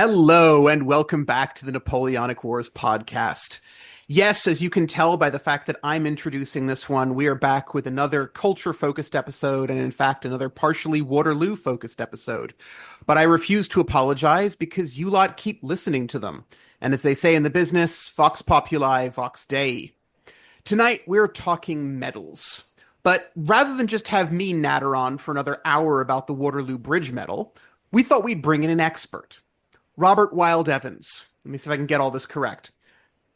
Hello, and welcome back to the Napoleonic Wars podcast. Yes, as you can tell by the fact that I'm introducing this one, we are back with another culture-focused episode, and in fact, another partially Waterloo-focused episode. But I refuse to apologize because you lot keep listening to them. And as they say in the business, Vox Populi, Vox Dei. Tonight, we're talking medals. But rather than just have me natter on for another hour about the Waterloo Bridge medal, we thought we'd bring in an expert. Robert Wilde-Evans. Let me see if I can get all this correct.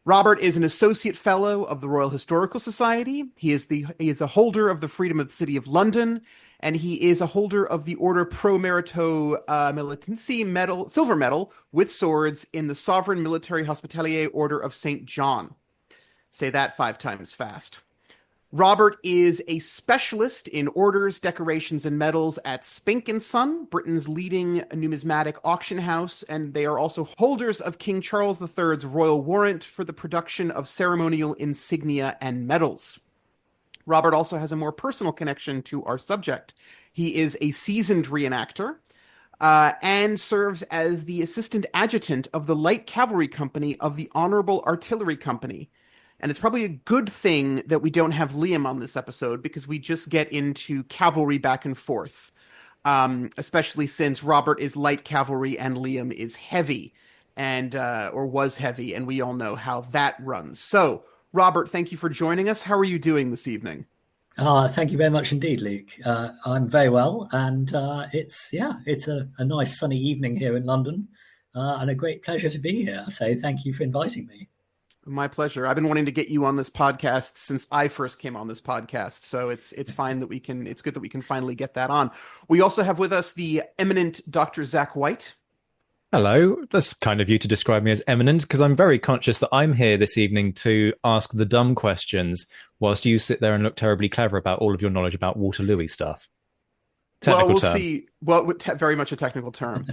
Robert is an associate fellow of the Royal Historical Society. He is a holder of the Freedom of the City of London, and he is a holder of the Order Pro Merito Militensi medal, silver medal with swords in the Sovereign Military Hospitalier Order of St. John. Say that 5 times fast. Robert is a specialist in orders, decorations, and medals at Spink & Son, Britain's leading numismatic auction house, and they are also holders of King Charles III's royal warrant for the production of ceremonial insignia and medals. Robert also has a more personal connection to our subject. He is a seasoned reenactor and serves as the assistant adjutant of the Light Cavalry Company of the Honorable Artillery Company. And it's probably a good thing that we don't have Liam on this episode because we just get into cavalry back and forth, especially since Robert is light cavalry and Liam is heavy, and or was heavy, and we all know how that runs. So, Robert, thank you for joining us. How are you doing this evening? Thank you very much indeed, Luke. I'm very well, and it's a nice sunny evening here in London, and a great pleasure to be here. So thank you for inviting me. My pleasure. I've been wanting to get you on this podcast since I first came on this podcast, so it's fine that it's good that we can finally get that on. We also have with us the eminent Dr. Zack White. Hello. That's kind of you to describe me as eminent, because I'm very conscious that I'm here this evening to ask the dumb questions whilst you sit there and look terribly clever about all of your knowledge about Waterloo see. Well, very much a technical term.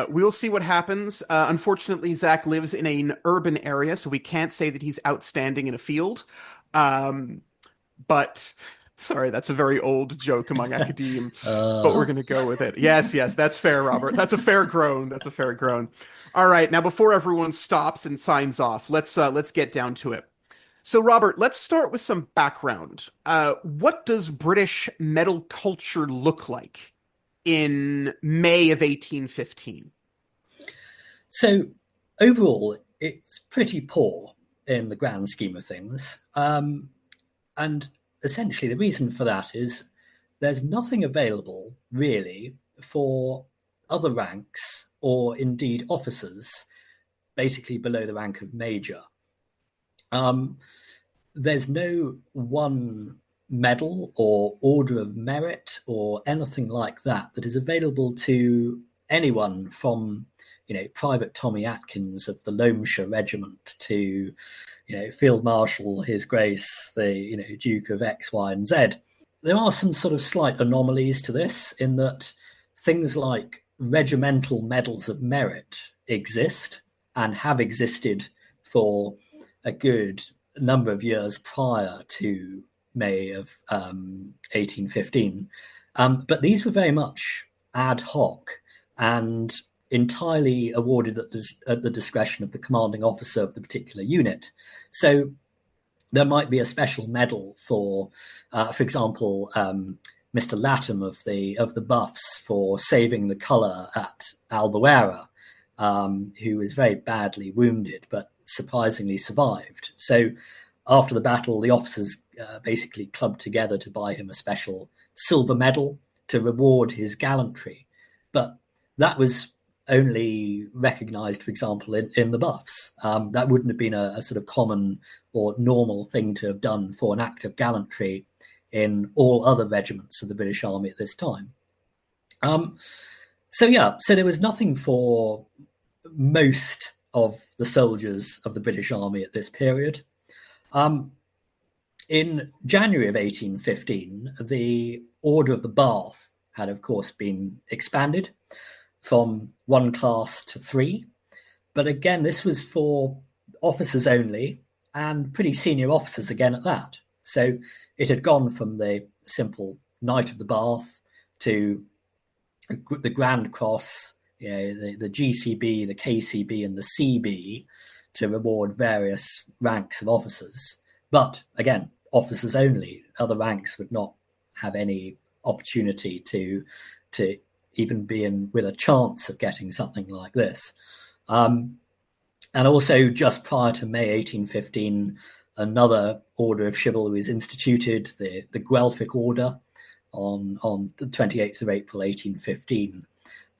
We'll see what happens. Unfortunately, Zach lives in an urban area, so we can't say that he's outstanding in a field. But sorry, that's a very old joke among academe, but we're going to go with it. Yes, that's fair, Robert. That's a fair groan. All right, now before everyone stops and signs off, let's get down to it. So, Robert, let's start with some background. What does British medal culture look like in May of 1815? So, overall, it's pretty poor in the grand scheme of things. And essentially, the reason for that is there's nothing available, really, for other ranks or indeed officers, basically below the rank of major. There's no one medal or order of merit or anything like that is available to anyone from, Private Tommy Atkins of the Loamshire Regiment to, Field Marshal His Grace, the, Duke of X, Y, and Z. There are some sort of slight anomalies to this in that things like regimental medals of merit exist and have existed for a good number of years prior to May of 1815. But these were very much ad hoc and entirely awarded at the discretion of the commanding officer of the particular unit. So there might be a special medal for example, Mr. Latham of the Buffs for saving the colour at Albuera, who was very badly wounded, but surprisingly survived. So after the battle, the officers basically clubbed together to buy him a special silver medal to reward his gallantry. But that was only recognised, for example, in the Buffs. That wouldn't have been a sort of common or normal thing to have done for an act of gallantry in all other regiments of the British Army at this time. So there was nothing for most of the soldiers of the British Army at this period. In January of 1815, the Order of the Bath had, of course, been expanded from 1 class to 3. But again, this was for officers only and pretty senior officers again at that. So it had gone from the simple Knight of the Bath to the Grand Cross the GCB, the KCB, and the CB to reward various ranks of officers. But again, officers only. Other ranks would not have any opportunity to even be in with a chance of getting something like this. And also, just prior to May 1815, another order of chivalry was instituted, the Guelphic Order, on the 28th of April 1815.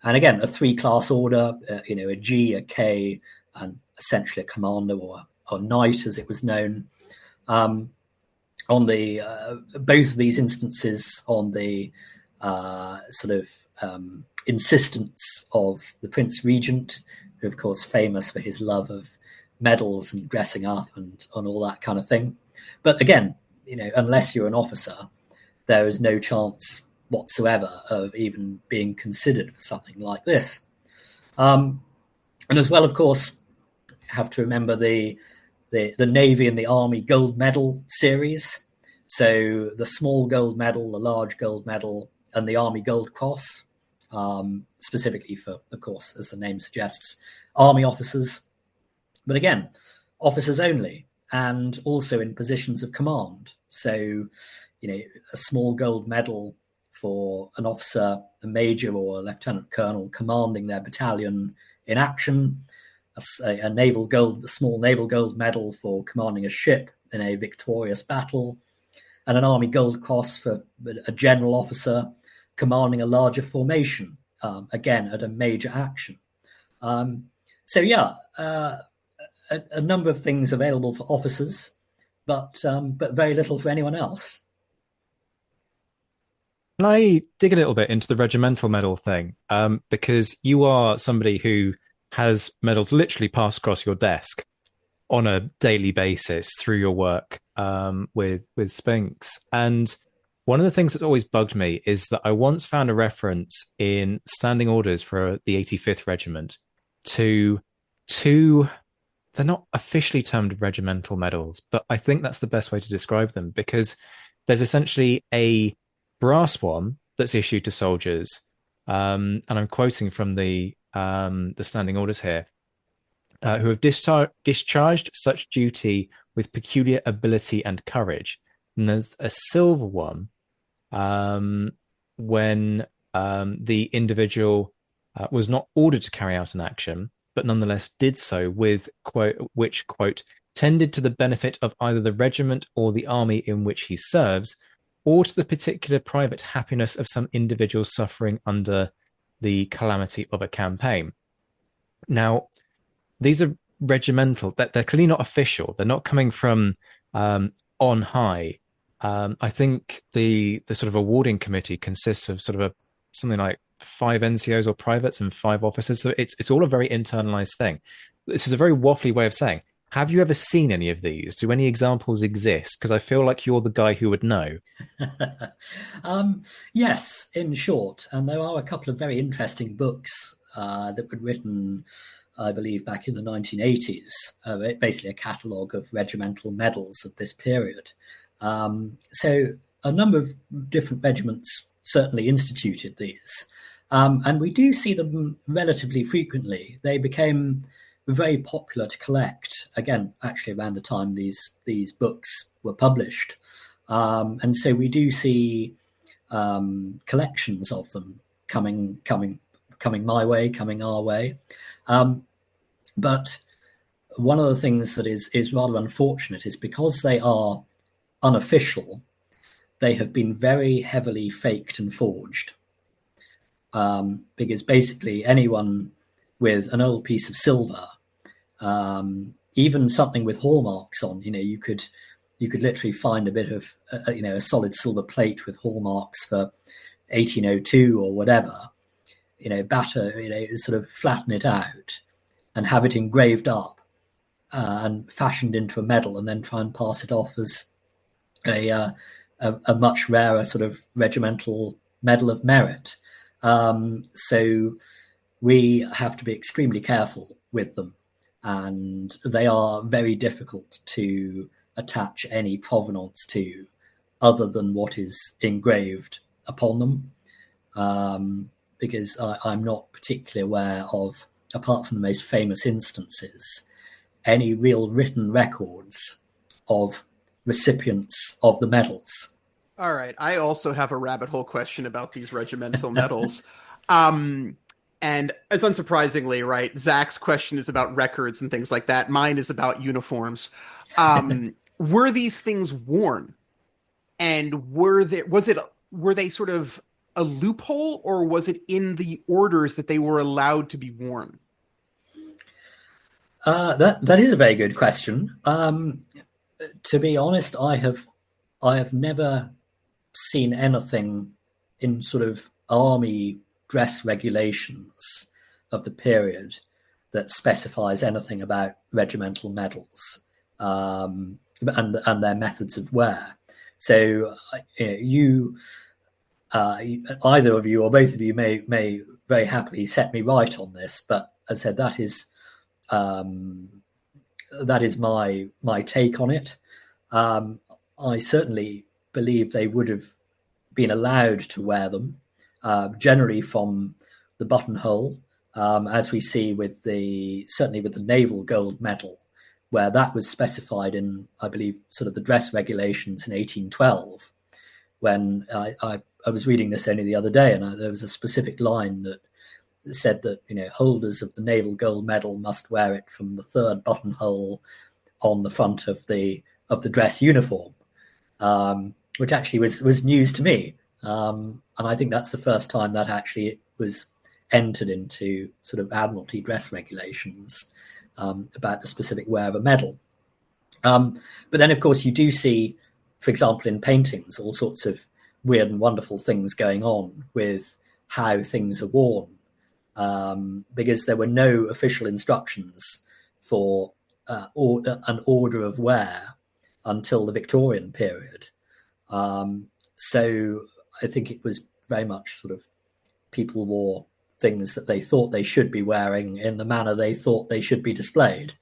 And again, a three-class order, a G, a K, and essentially a commander or knight, as it was known. On the both of these instances, on the insistence of the Prince Regent, who of course famous for his love of medals and dressing up and all that kind of thing. But again, unless you're an officer, there is no chance whatsoever of even being considered for something like this. And as well, of course, you have to remember the Navy and the Army gold medal series. So the small gold medal, the large gold medal, and the Army Gold Cross, specifically for, of course, as the name suggests, Army officers. But again, officers only, and also in positions of command. So, a small gold medal for an officer, a major or a lieutenant colonel commanding their battalion in action, a small naval gold medal for commanding a ship in a victorious battle, and an Army Gold Cross for a general officer commanding a larger formation, again at a major action. A number of things available for officers, but very little for anyone else. Can I dig a little bit into the regimental medal thing? Because you are somebody who has medals literally passed across your desk on a daily basis through your work with Spinks. And one of the things that's always bugged me is that I once found a reference in standing orders for the 85th Regiment to two, they're not officially termed regimental medals, but I think that's the best way to describe them, because there's essentially a brass one that's issued to soldiers, and I'm quoting from the standing orders here, who have discharged such duty with peculiar ability and courage. And there's a silver one when the individual was not ordered to carry out an action, but nonetheless did so with, which, quote, tended to the benefit of either the regiment or the army in which he serves, or to the particular private happiness of some individual suffering under the calamity of a campaign. Now, these are regimental. They're clearly not official. They're not coming from on high. I think the sort of awarding committee consists of sort of something like 5 NCOs or privates and 5 officers. So it's all a very internalized thing. This is a very waffly way of saying, have you ever seen any of these? Do any examples exist? Because I feel like you're the guy who would know. Yes, in short. And there are a couple of very interesting books that were written, I believe, back in the 1980s, basically a catalogue of regimental medals of this period. So a number of different regiments certainly instituted these. And we do see them relatively frequently. They became very popular to collect, again, actually around the time these books were published. And so we do see collections of them coming my way, coming our way. But one of the things that is rather unfortunate is because they are unofficial, they have been very heavily faked and forged. Because basically anyone with an old piece of silver, even something with hallmarks on, you could literally find a bit of a solid silver plate with hallmarks for 1802 or whatever, sort of flatten it out and have it engraved up and fashioned into a medal, and then try and pass it off as a much rarer sort of regimental medal of merit. So we have to be extremely careful with them, and they are very difficult to attach any provenance to other than what is engraved upon them. because I'm not particularly aware of, apart from the most famous instances, any real written records of recipients of the medals. All right. I also have a rabbit hole question about these regimental medals. And as unsurprisingly, right, Zach's question is about records and things like that. Mine is about uniforms. Were these things worn? And were they sort of a loophole, or was it in the orders that they were allowed to be worn? That is a very good question. To be honest, I have never seen anything in sort of army dress regulations of the period that specifies anything about regimental medals and their methods of wear. So either of you or both of you may very happily set me right on this, but as I said, that is my take on it. I certainly believe they would have been allowed to wear them, generally from the buttonhole, as we see certainly with the naval gold medal, where that was specified in, I believe, sort of the dress regulations in 1812. When I was reading this only the other day, and there was a specific line that said that holders of the naval gold medal must wear it from the third buttonhole on the front of the dress uniform, which actually was news to me, and I think that's the first time that actually was entered into sort of Admiralty dress regulations about the specific wear of a medal. But then, of course, you do see, for example, in paintings, all sorts of weird and wonderful things going on with how things are worn, because there were no official instructions for an order of wear until the Victorian period. So I think it was very much sort of people wore things that they thought they should be wearing in the manner they thought they should be displayed.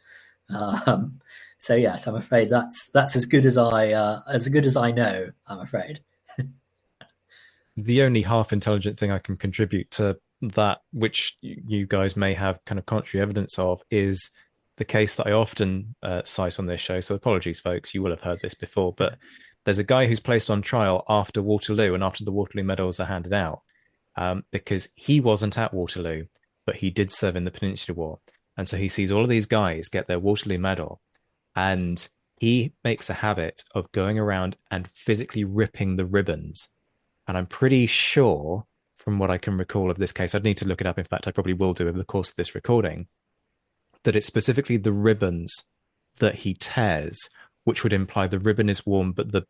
So yes, I'm afraid that's as good as I know, I'm afraid. The only half intelligent thing I can contribute to that, which you guys may have kind of contrary evidence of, is the case that I often cite on this show. So apologies, folks, you will have heard this before, but there's a guy who's placed on trial after Waterloo and after the Waterloo Medals are handed out, because he wasn't at Waterloo, but he did serve in the Peninsular War. And so he sees all of these guys get their Waterloo Medal, and he makes a habit of going around and physically ripping the ribbons. And I'm pretty sure, from what I can recall of this case, I'd need to look it up. In fact, I probably will do over the course of this recording, that it's specifically the ribbons that he tears, which would imply the ribbon is worn, but the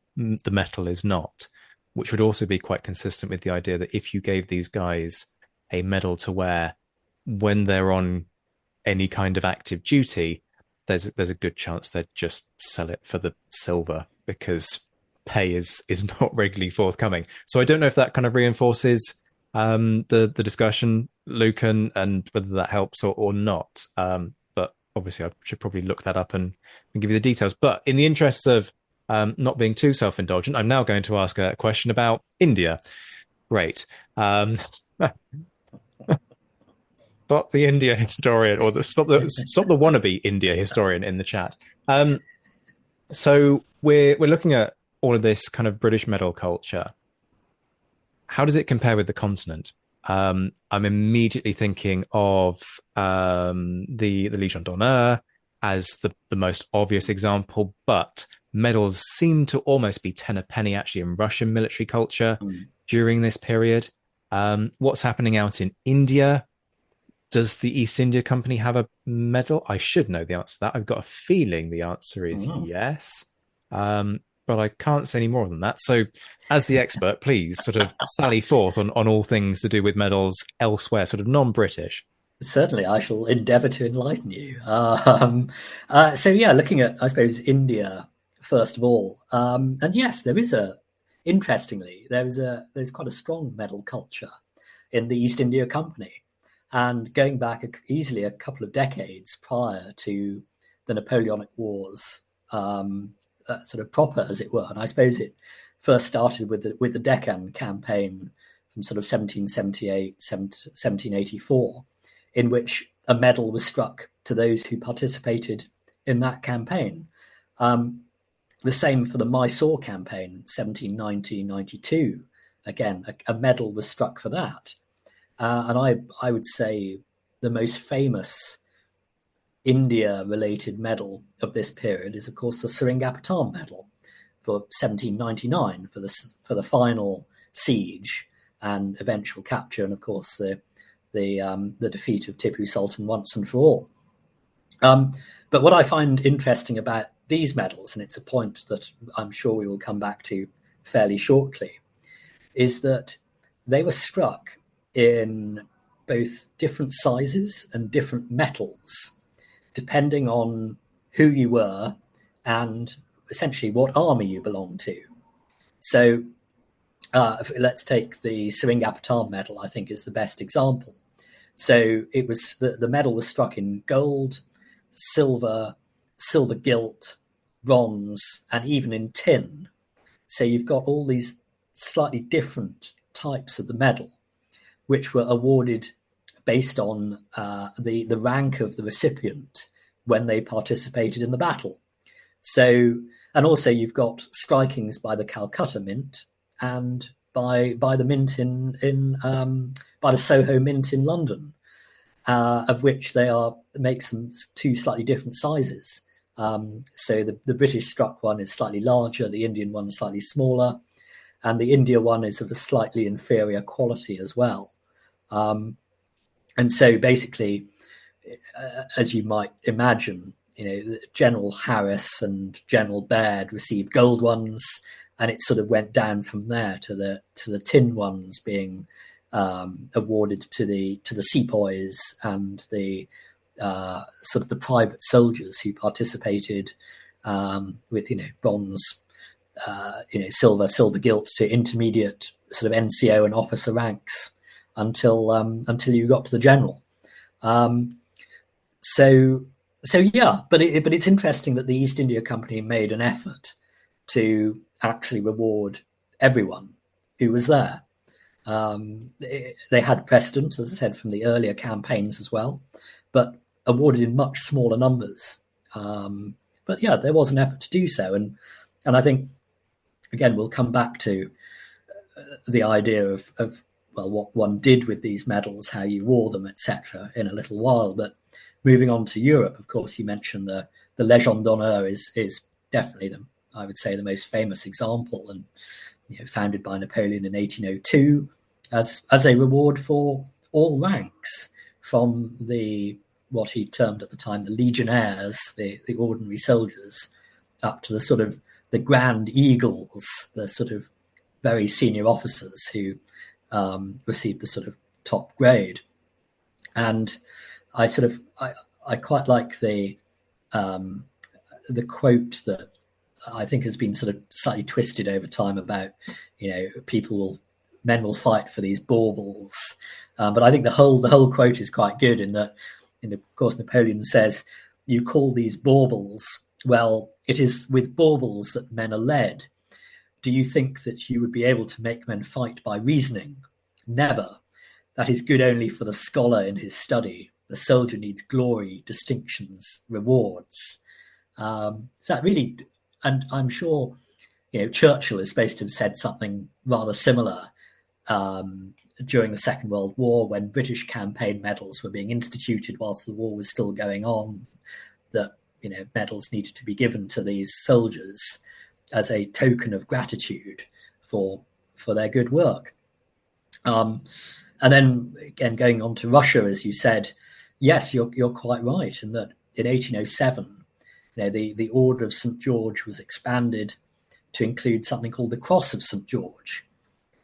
metal is not, which would also be quite consistent with the idea that if you gave these guys a medal to wear when they're on any kind of active duty, there's a good chance they'd just sell it for the silver, because pay is not regularly forthcoming. So I don't know if that kind of reinforces the discussion, Luke, and whether that helps or not. But obviously I should probably look that up and give you the details. But in the interest of not being too self-indulgent, I'm now going to ask a question about India. Great. Stop the India historian, or stop the wannabe India historian in the chat. So we're looking at all of this kind of British medal culture. How does it compare with the continent? I'm immediately thinking of the Legion d'Honneur as the most obvious example, but medals seem to almost be 10 a penny actually in Russian military culture during this period. What's happening out in India? Does the East India Company have a medal? I should know the answer to that. I've got a feeling the answer is yes. But I can't say any more than that. So as the expert, please sort of sally forth on all things to do with medals elsewhere, sort of non-British. Certainly, I shall endeavour to enlighten you. Looking at, I suppose, India, first of all. And yes, there's quite a strong medal culture in the East India Company. And going back easily a couple of decades prior to the Napoleonic Wars, sort of proper, as it were. And I suppose it first started with the Deccan campaign from sort of 1778, 1784, in which a medal was struck to those who participated in that campaign. The same for the Mysore campaign, 1790-92. Again, a medal was struck for that. And I would say the most famous India-related medal of this period is, of course, the Seringapatam medal for 1799 for the final siege and eventual capture, and of course the defeat of Tipu Sultan once and for all. But what I find interesting about these medals, and it's a point that I'm sure we will come back to fairly shortly, is that they were struck in both different sizes and different metals, depending on who you were and essentially what army you belonged to. So let's take the Seringapatam medal, I think is the best example. So it was the medal was struck in gold, silver gilt, bronze, and even in tin. So you've got all these slightly different types of the medal, which were awarded based on the rank of the recipient when they participated in the battle. So, and also you've got strikings by the Calcutta Mint and by the mint by the Soho Mint in London, of which makes them two slightly different sizes. So the British struck one is slightly larger, the Indian one is slightly smaller, and the India one is of a slightly inferior quality as well. And so basically, as you might imagine, General Harris and General Baird received gold ones, and it sort of went down from there to the tin ones being awarded to the sepoys and the sort of the private soldiers who participated with bronze, silver gilt to intermediate sort of NCO and officer ranks until you got to the general. So yeah, but it's interesting that the East India Company made an effort to actually reward everyone who was there. They had precedent, as I said, from the earlier campaigns as well, but awarded in much smaller numbers. But yeah, there was an effort to do so, and I think again we'll come back to the idea of well, what one did with these medals, how you wore them, etc., in a little while. But moving on to Europe, of course, you mentioned the Légion d'honneur is definitely I would say the most famous example, and founded by Napoleon in 1802 as a reward for all ranks, from what he termed at the time the legionnaires, the ordinary soldiers, up to the sort of the grand eagles, the sort of very senior officers who received the sort of top grade. And I quite like the quote that I think has been sort of slightly twisted over time about, men will fight for these baubles. But I think the whole quote is quite good in that, of course, Napoleon says, you call these baubles, well, it is with baubles that men are led. Do you think that you would be able to make men fight by reasoning? Never. That is good only for the scholar in his study. The soldier needs glory, distinctions, rewards. That really, and I'm sure, Churchill is supposed to have said something rather similar during the Second World War, when British campaign medals were being instituted whilst the war was still going on, that, medals needed to be given to these soldiers as a token of gratitude for their good work. And then again, going on to Russia, as you said, yes, you're quite right in that in 1807, the Order of St. George was expanded to include something called the Cross of St. George,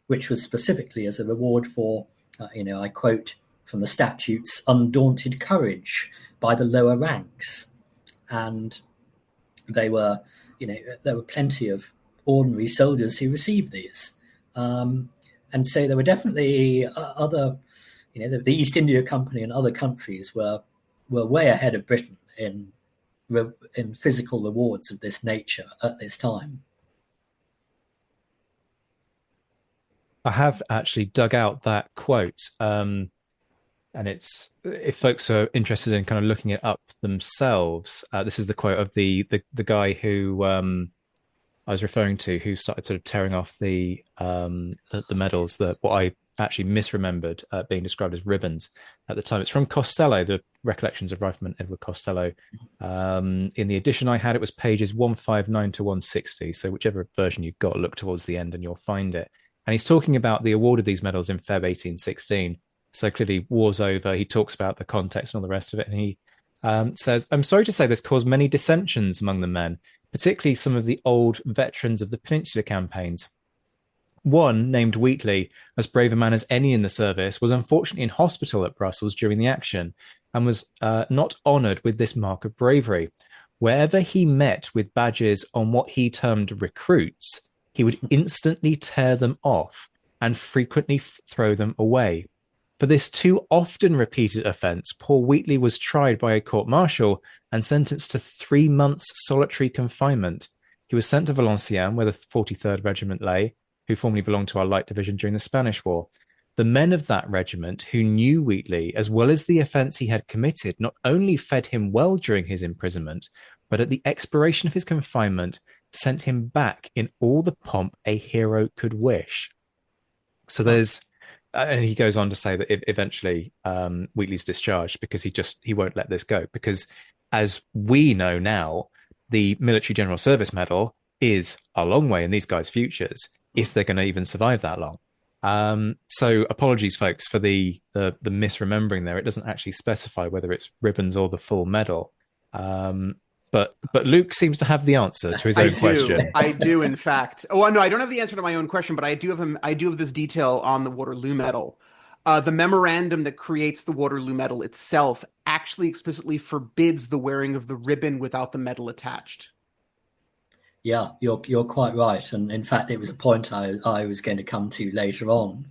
which was specifically as a reward for, I quote from the statutes, undaunted courage by the lower ranks. And there were plenty of ordinary soldiers who received these. And so there were definitely other, the East India Company and other countries were way ahead of Britain in physical rewards of this nature at this time. I have actually dug out that quote. And it's, if folks are interested in kind of looking it up themselves, this is the quote of the guy who I was referring to, who started sort of tearing off the medals, that what I actually misremembered being described as ribbons at the time. It's from Costello, the Recollections of Rifleman Edward Costello. In the edition I had, it was pages 159 to 160. So whichever version you've got, look towards the end and you'll find it. And he's talking about the award of these medals in Feb 1816. So clearly war's over. He talks about the context and all the rest of it. And he says, I'm sorry to say this caused many dissensions among the men, particularly some of the old veterans of the Peninsular campaigns. One, named Wheatley, as brave a man as any in the service, was unfortunately in hospital at Brussels during the action and was not honoured with this mark of bravery. Wherever he met with badges on what he termed recruits, he would instantly tear them off and frequently throw them away. For this too often repeated offence, poor Wheatley was tried by a court-martial and sentenced to 3 months' solitary confinement. He was sent to Valenciennes, where the 43rd Regiment lay, who formerly belonged to our light division during the Spanish War. The men of that regiment, who knew Wheatley, as well as the offence he had committed, not only fed him well during his imprisonment, but at the expiration of his confinement, sent him back in all the pomp a hero could wish. So there's... and he goes on to say that eventually Wheatley's discharged because he won't let this go. Because as we know now, the Military General Service Medal is a long way in these guys' futures if they're going to even survive that long. So apologies, folks, for the misremembering there. It doesn't actually specify whether it's ribbons or the full medal. But Luke seems to have the answer to his own question. I do, in fact. Oh, no, I don't have the answer to my own question, but I do have this detail on the Waterloo Medal. The memorandum that creates the Waterloo Medal itself actually explicitly forbids the wearing of the ribbon without the medal attached. Yeah, you're quite right, and in fact, it was a point I was going to come to later on.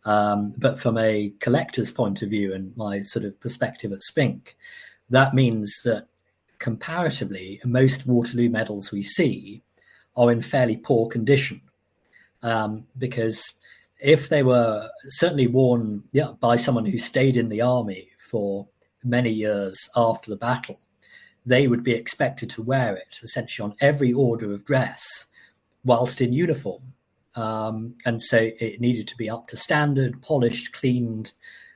But from a collector's point of view and my sort of perspective at Spink, that means that comparatively, most Waterloo medals we see are in fairly poor condition, because if they were certainly worn by someone who stayed in the army for many years after the battle, they would be expected to wear it essentially on every order of dress whilst in uniform. And so it needed to be up to standard, polished, cleaned.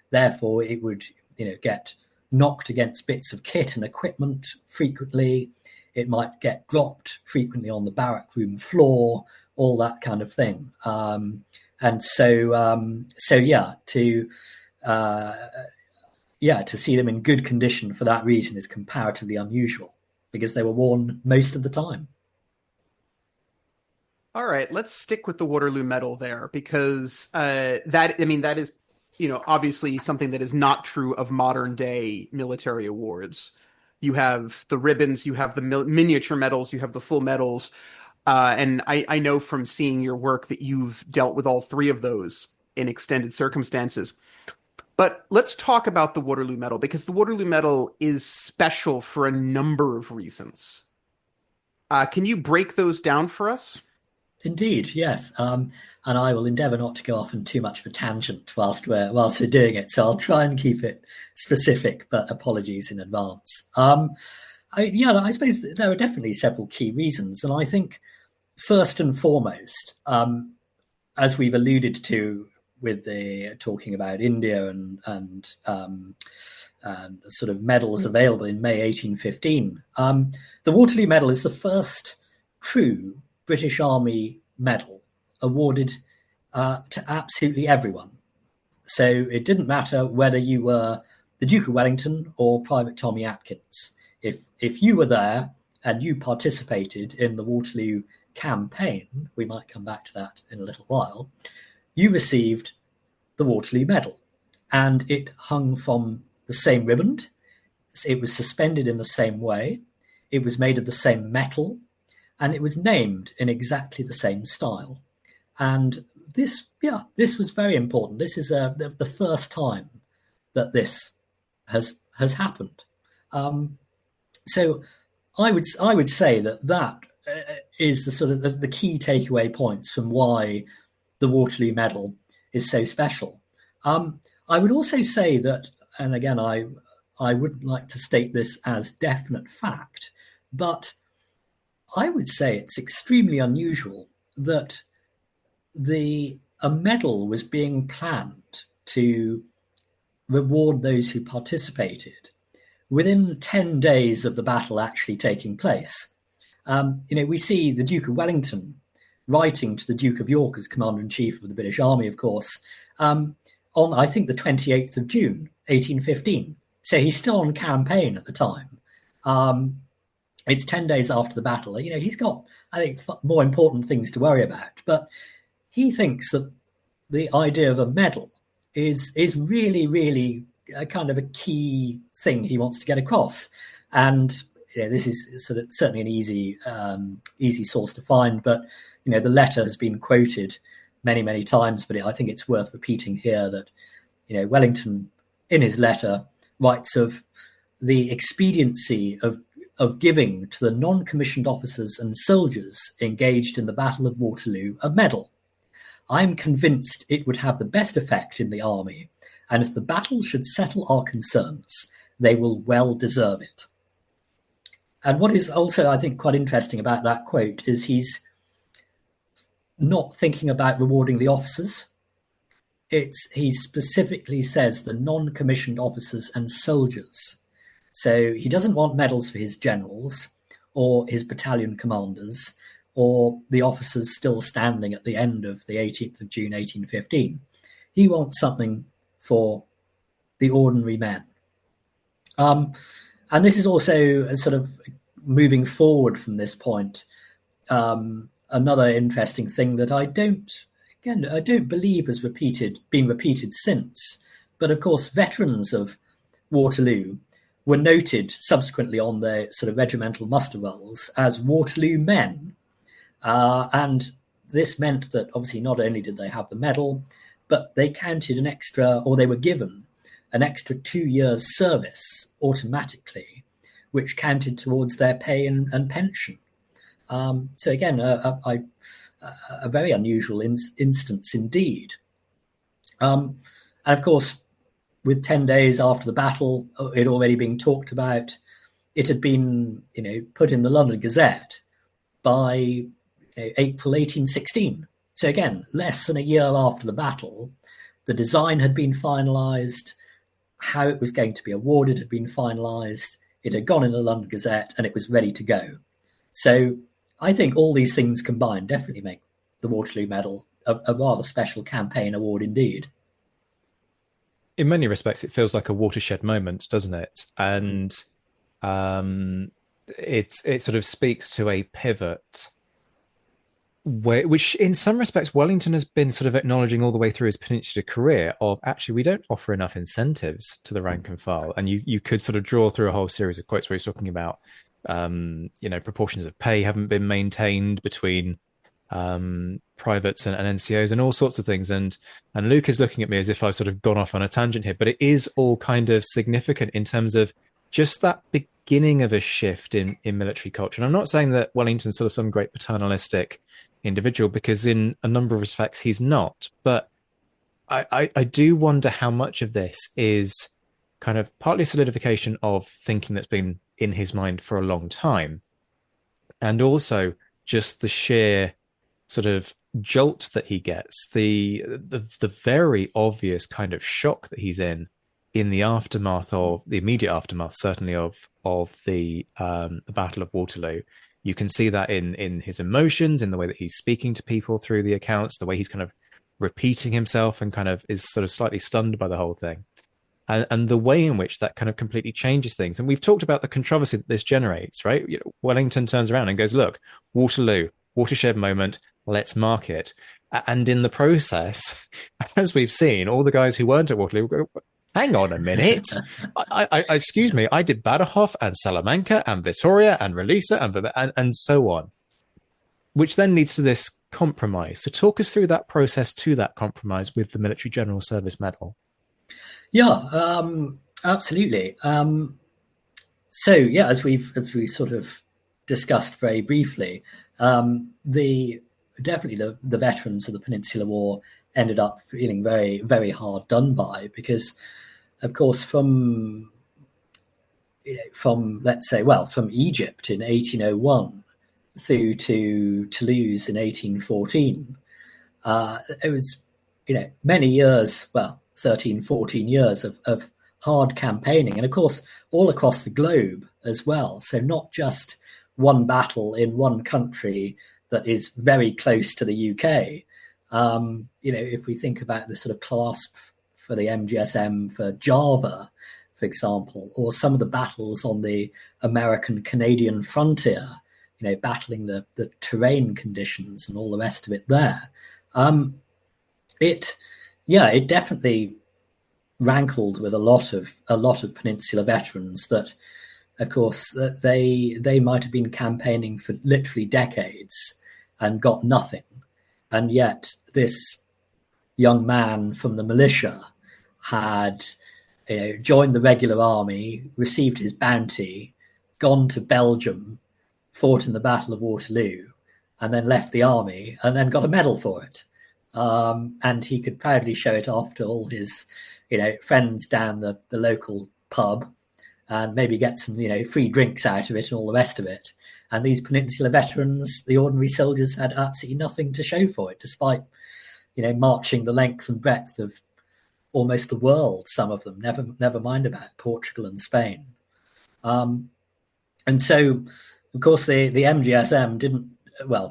Therefore, it would get knocked against bits of kit and equipment frequently. It might get dropped frequently on the barrack room floor, all that kind of thing. To see them in good condition for that reason is comparatively unusual because they were worn most of the time. All right, let's stick with the Waterloo Medal there because that is, obviously something that is not true of modern day military awards. You have the ribbons, you have the miniature medals, you have the full medals. And I know from seeing your work that you've dealt with all three of those in extended circumstances. But let's talk about the Waterloo Medal because the Waterloo Medal is special for a number of reasons. Can you break those down for us? Indeed, yes. And I will endeavour not to go off on too much of a tangent whilst we're doing it. So I'll try and keep it specific, but apologies in advance. I suppose there are definitely several key reasons. And I think first and foremost, as we've alluded to with the talking about India and sort of medals available in May 1815, the Waterloo Medal is the first true British Army medal awarded to absolutely everyone. So it didn't matter whether you were the Duke of Wellington or Private Tommy Atkins. If you were there and you participated in the Waterloo campaign, we might come back to that in a little while, you received the Waterloo Medal. And it hung from the same ribbon. It was suspended in the same way. It was made of the same metal. And it was named in exactly the same style. And this was very important. This is the first time that this has happened. So I would say that is the sort of the key takeaway points from why the Waterloo Medal is so special. I would also say that, and again, I wouldn't like to state this as definite fact, but I would say it's extremely unusual that a medal was being planned to reward those who participated within 10 days of the battle actually taking place. We see the Duke of Wellington writing to the Duke of York as Commander-in-Chief of the British Army, of course, on, I think, the 28th of June, 1815. So he's still on campaign at the time. It's 10 days after the battle. He's got, I think, more important things to worry about. But he thinks that the idea of a medal is really, really a kind of a key thing he wants to get across. And this is sort of certainly an easy source to find. But the letter has been quoted many, many times. But I think it's worth repeating here that Wellington, in his letter, writes of the expediency of giving to the non-commissioned officers and soldiers engaged in the Battle of Waterloo a medal. I am convinced it would have the best effect in the army, and if the battle should settle our concerns, they will well deserve it. And what is also, I think, quite interesting about that quote is he's not thinking about rewarding the officers. He specifically says the non-commissioned officers and soldiers. So he doesn't want medals for his generals or his battalion commanders or the officers still standing at the end of the 18th of June, 1815. He wants something for the ordinary men. And this is also a sort of moving forward from this point. Another interesting thing that I don't believe has been repeated since. But of course, veterans of Waterloo were noted subsequently on their sort of regimental muster rolls as Waterloo men. And this meant that obviously not only did they have the medal, but they counted they were given an extra 2 years service automatically, which counted towards their pay and pension. So again, a very unusual instance indeed. And of course, with 10 days after the battle, it already being talked about, it had been, put in the London Gazette by April 1816. So again, less than a year after the battle, the design had been finalised, how it was going to be awarded had been finalised, it had gone in the London Gazette, and it was ready to go. So I think all these things combined definitely make the Waterloo Medal a rather special campaign award indeed. In many respects, it feels like a watershed moment, doesn't it? And it sort of speaks to a pivot, which in some respects Wellington has been sort of acknowledging all the way through his Peninsular career of actually we don't offer enough incentives to the rank and file. And you could sort of draw through a whole series of quotes where he's talking about proportions of pay haven't been maintained between privates and NCOs and all sorts of things. And Luke is looking at me as if I've sort of gone off on a tangent here, but it is all kind of significant in terms of just that beginning of a shift in military culture. And I'm not saying that Wellington's sort of some great paternalistic individual, because in a number of respects he's not. But I do wonder how much of this is kind of partly solidification of thinking that's been in his mind for a long time, and also just the sheer sort of jolt that he gets, the very obvious kind of shock that he's in the aftermath of the immediate aftermath, certainly of the Battle of Waterloo. You can see that in his emotions, in the way that he's speaking to people through the accounts, the way he's kind of repeating himself and kind of is sort of slightly stunned by the whole thing. And the way in which that kind of completely changes things. And we've talked about the controversy that this generates, right? Wellington turns around and goes, look, Waterloo, watershed moment, let's mark it. And in the process, as we've seen, all the guys who weren't at Waterloo go, hang on a minute. I excuse me, I did Badajoz and Salamanca and Vitoria and Releasa and so on, which then leads to this compromise. So talk us through that process to that compromise with the Military General Service Medal. Yeah, absolutely. So yeah, as we sort of discussed very briefly, the definitely the veterans of the Peninsular War ended up feeling very, very hard done by, because, of course, from let's say, well, from Egypt in 1801 through to Toulouse in 1814, it was, many years, well, 13, 14 years of hard campaigning, and of course all across the globe as well. So not just one battle in one country that is very close to the UK. If we think about the sort of clasp for the MGSM for Java, for example, or some of the battles on the American-Canadian frontier, battling the terrain conditions and all the rest of it there. It definitely rankled with a lot of Peninsula veterans that, of course, they might have been campaigning for literally decades and got nothing, and yet this young man from the militia had joined the regular army, received his bounty, gone to Belgium, fought in the Battle of Waterloo, and then left the army and then got a medal for it. And he could proudly show it off to all his, friends down the local pub, and maybe get some, free drinks out of it and all the rest of it. And these Peninsula veterans, the ordinary soldiers, had absolutely nothing to show for it, despite, marching the length and breadth of almost the world, some of them, never mind about Portugal and Spain. And so, of course, the MGSM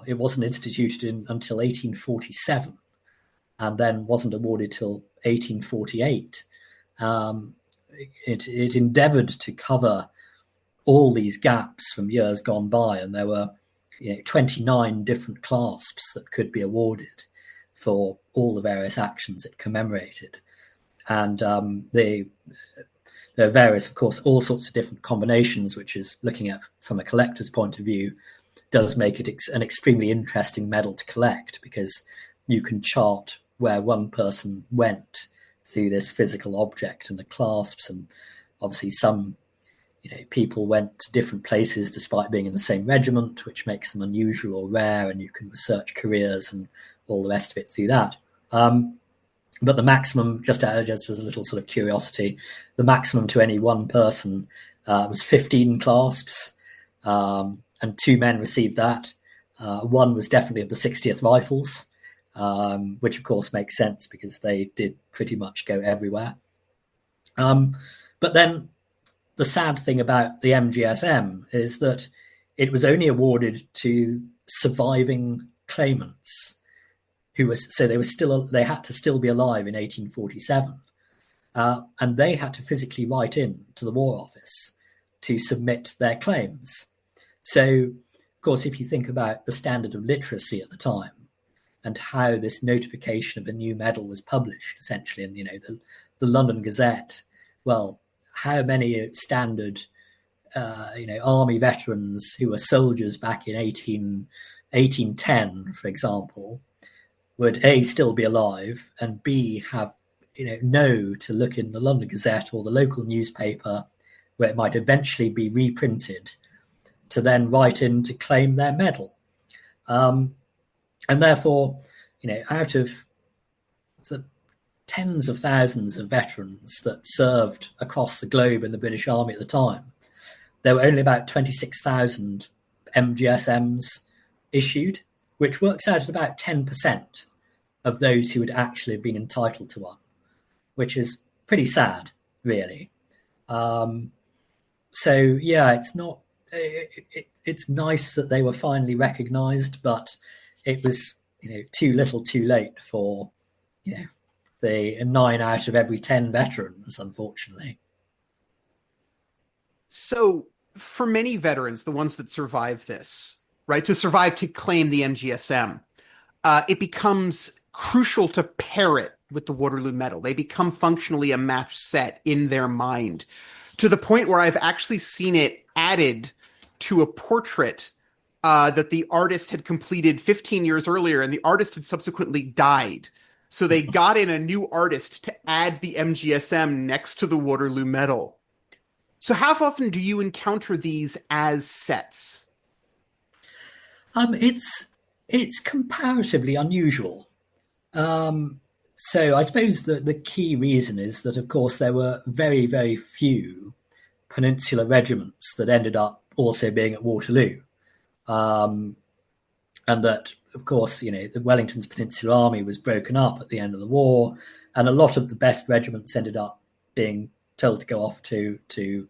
it wasn't instituted until 1847, and then wasn't awarded till 1848. It endeavoured to cover all these gaps from years gone by, and there were 29 different clasps that could be awarded for all the various actions it commemorated. And there are various, of course, all sorts of different combinations, which is, looking at from a collector's point of view, does make it an extremely interesting medal to collect, because you can chart where one person went through this physical object and the clasps, and obviously some people went to different places despite being in the same regiment, which makes them unusual or rare, and you can research careers and all the rest of it through that. But the maximum, just as a little sort of curiosity, the maximum to any one person was 15 clasps, and 2 men received that. One was definitely of the 60th Rifles, which of course makes sense because they did pretty much go everywhere. But then the sad thing about the MGSM is that it was only awarded to surviving claimants they had to still be alive in 1847, and they had to physically write in to the War Office to submit their claims. So, of course, if you think about the standard of literacy at the time and how this notification of a new medal was published, essentially in the London Gazette, well, how many standard army veterans who were soldiers back in 1810, for example, would A, still be alive, and B, have know to look in the London Gazette or the local newspaper where it might eventually be reprinted to then write in to claim their medal. And therefore, out of the tens of thousands of veterans that served across the globe in the British Army at the time, there were only about 26,000 MGSMs issued, which works out at about 10% of those who would actually have been entitled to one, which is pretty sad, really. So, yeah, it's not. It's nice that they were finally recognised, but it was, too little, too late for, the 9 out of every 10 veterans, unfortunately. So, for many veterans, the ones that survive this, right, to claim the MGSM, it becomes crucial to pair it with the Waterloo Medal. They become functionally a match set in their mind, to the point where I've actually seen it added to a portrait that the artist had completed 15 years earlier, and the artist had subsequently died. So they got in a new artist to add the MGSM next to the Waterloo Medal. So how often do you encounter these as sets? It's It's comparatively unusual. So I suppose the key reason is that, of course, there were very, very few peninsular regiments that ended up also being at Waterloo. And that, of course, the Wellington's Peninsular Army was broken up at the end of the war, and a lot of the best regiments ended up being told to go off to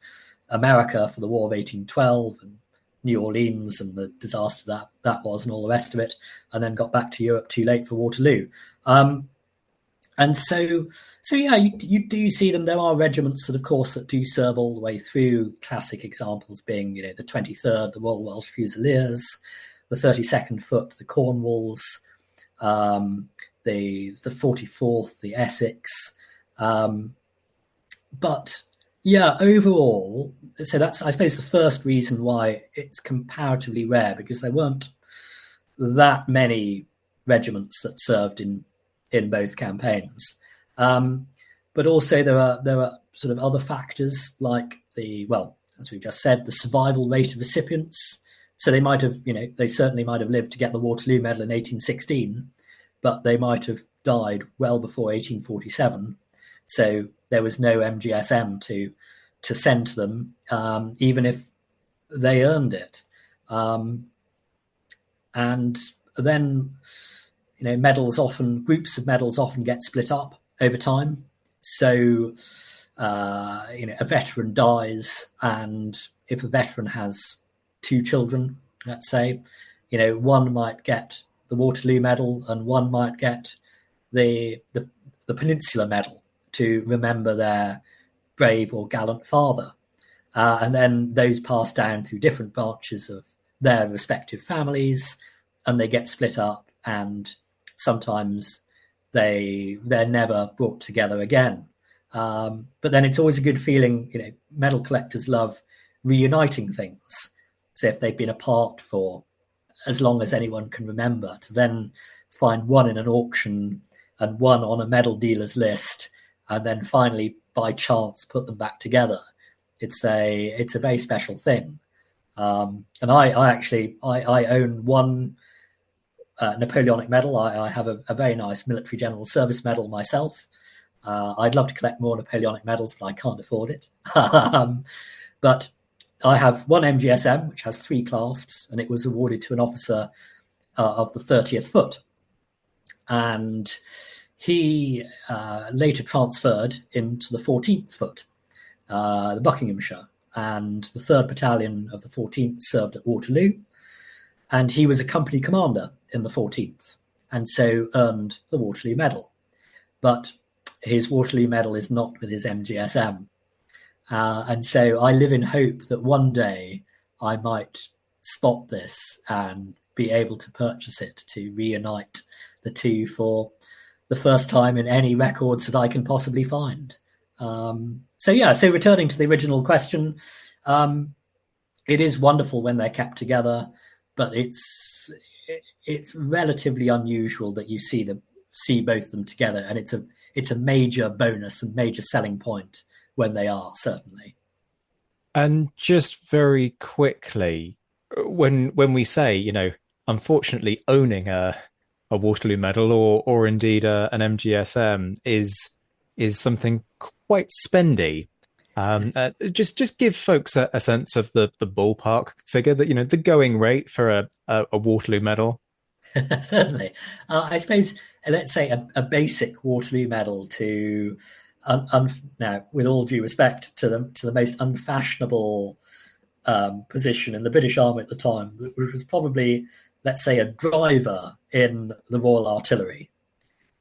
America for the War of 1812 and New Orleans and the disaster that was and all the rest of it, and then got back to Europe too late for Waterloo. And so yeah, you do see them. There are regiments that, of course, that do serve all the way through. Classic examples being, the 23rd, the Royal Welsh Fusiliers, the 32nd Foot, the Cornwalls, the 44th, the Essex. But yeah, overall, so that's, I suppose, the first reason why it's comparatively rare, because there weren't that many regiments that served in both campaigns. But also there are sort of other factors like as we've just said, the survival rate of recipients. So they might have, they certainly might have lived to get the Waterloo Medal in 1816, but they might have died well before 1847. So there was no MGSM to send to them, even if they earned it. And then, groups of medals often get split up over time. So, a veteran dies, and if a veteran has two children, let's say, one might get the Waterloo Medal and one might get the Peninsular Medal to remember their brave or gallant father. And then those pass down through different branches of their respective families, and they get split up, and sometimes they're never brought together again. But then it's always a good feeling, medal collectors love reuniting things. So if they've been apart for as long as anyone can remember, to then find one in an auction and one on a medal dealer's list, and then finally, by chance, put them back together. It's a very special thing. And I own one Napoleonic medal. I have a very nice military general service medal myself. I'd love to collect more Napoleonic medals, but I can't afford it. But I have one MGSM, which has 3 clasps, and it was awarded to an officer of the 30th Foot. And he later transferred into the 14th Foot, the Buckinghamshire, and the 3rd Battalion of the 14th served at Waterloo. And he was a company commander in the 14th, and so earned the Waterloo Medal. But his Waterloo Medal is not with his MGSM. And so I live in hope that one day I might spot this and be able to purchase it to reunite the two for the first time in any records that I can possibly find. So returning to the original question, it is wonderful when they're kept together, but it's relatively unusual that you see both of them together, and it's a major bonus and major selling point when they are, certainly. And just very quickly, when we say, unfortunately owning a Waterloo Medal or indeed an MGSM is something quite spendy. Just give folks a sense of the ballpark figure, that the going rate for a Waterloo Medal. Certainly. I suppose, let's say a basic Waterloo Medal to now, with all due respect to the most unfashionable position in the British Army at the time, which was probably, let's say, a driver in the Royal Artillery,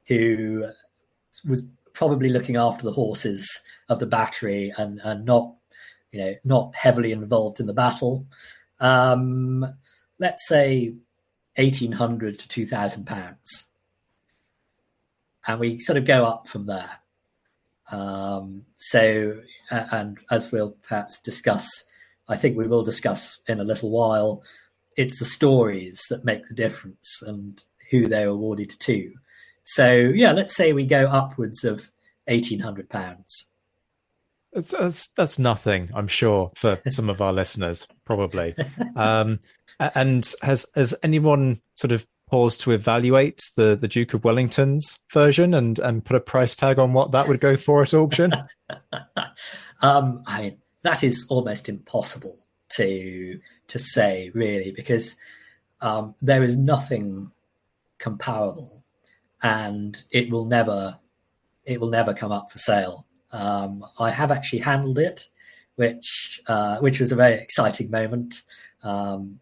who was probably looking after the horses of the battery and not heavily involved in the battle. Let's say £1,800 to £2,000, and we sort of go up from there. And as we'll perhaps discuss, I think we will discuss in a little while, it's the stories that make the difference and who they're awarded to. So, yeah, let's say we go upwards of £1,800. That's nothing, I'm sure, for some of our listeners, probably. And has anyone sort of pause to evaluate the Duke of Wellington's version and put a price tag on what that would go for at auction? I mean, that is almost impossible to say, really, because there is nothing comparable, and it will never come up for sale. I have actually handled it, which was a very exciting moment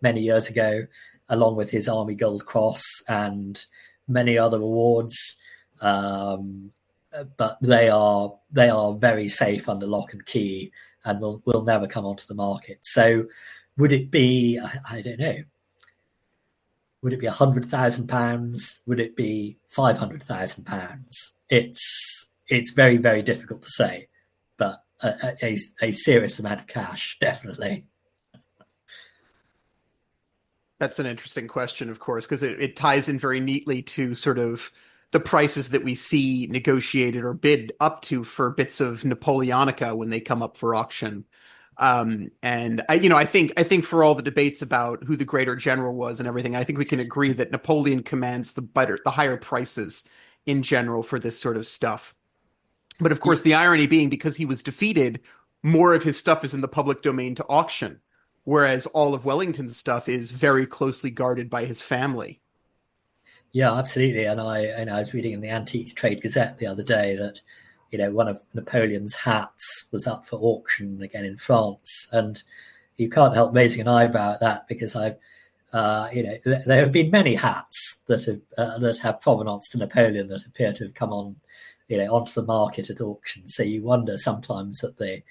many years ago, along with his Army Gold Cross and many other awards. But they are very safe under lock and key and will never come onto the market. So would it be, I don't know, would it be £100,000? Would it be £500,000? It's very, very difficult to say, but a serious amount of cash, definitely. That's an interesting question, of course, because it ties in very neatly to sort of the prices that we see negotiated or bid up to for bits of Napoleonica when they come up for auction. And I think for all the debates about who the greater general was and everything, I think we can agree that Napoleon commands the higher prices in general for this sort of stuff. But of course, the irony being, because he was defeated, more of his stuff is in the public domain to auction, whereas all of Wellington's stuff is very closely guarded by his family. Yeah, absolutely. And I was reading in the Antiques Trade Gazette the other day that, one of Napoleon's hats was up for auction again in France. And you can't help raising an eyebrow at that, because there have been many hats that have provenance to Napoleon that appear to have come on, onto the market at auction. So you wonder sometimes at the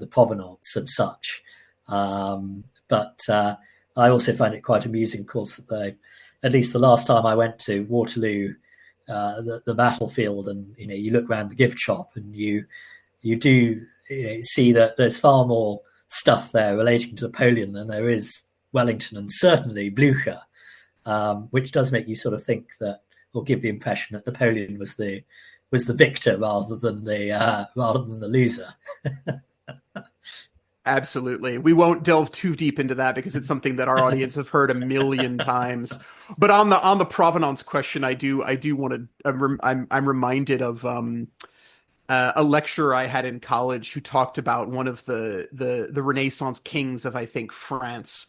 provenance of such. But I also find it quite amusing, of course, that at least the last time I went to Waterloo, the battlefield, and you look around the gift shop, and you do see that there's far more stuff there relating to Napoleon than there is Wellington, and certainly Blücher, which does make you sort of think that, or give the impression that Napoleon was the victor rather than the loser. Absolutely. We won't delve too deep into that because it's something that our audience have heard a million times. But on the provenance question, I do want to. I'm reminded of a lecturer I had in college who talked about one of the Renaissance kings of, I think, France.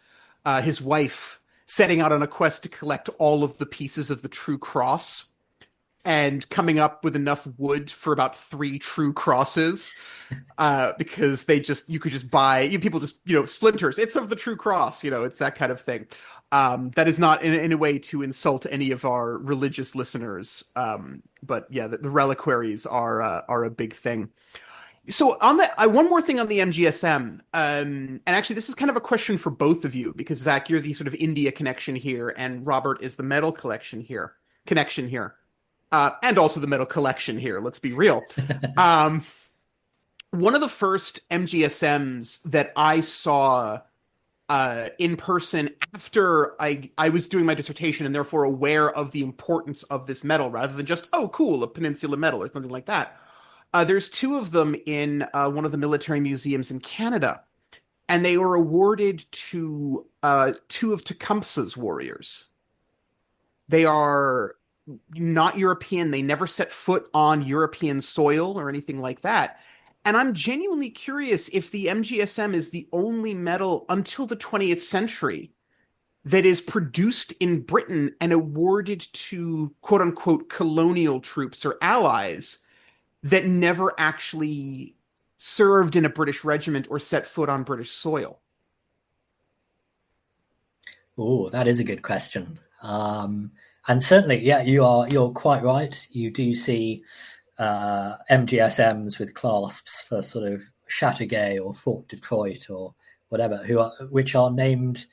His wife setting out on a quest to collect all of the pieces of the True Cross, and coming up with enough wood for about 3 true crosses, because you could just buy, people just, splinters. It's of the True Cross, it's that kind of thing. That is not in a way to insult any of our religious listeners. But yeah, the reliquaries are a big thing. So on that, one more thing on the MGSM, and actually this is kind of a question for both of you, because Zach, you're the sort of India connection here, and Robert is the medal connection here. And also the medal collection here, let's be real. One of the first MGSMs that I saw in person after I was doing my dissertation, and therefore aware of the importance of this medal, rather than just, oh, cool, a Peninsula medal or something like that. There's 2 of them in one of the military museums in Canada, and they were awarded to 2 of Tecumseh's warriors. They are not European. They never set foot on European soil or anything like that. And I'm genuinely curious if the MGSM is the only medal until the 20th century that is produced in Britain and awarded to quote unquote colonial troops or allies that never actually served in a British regiment or set foot on British soil. Oh, that is a good question. And certainly, yeah, you're quite right. You do see MGSMs with clasps for sort of Chateauguay or Fort Detroit or whatever, which are named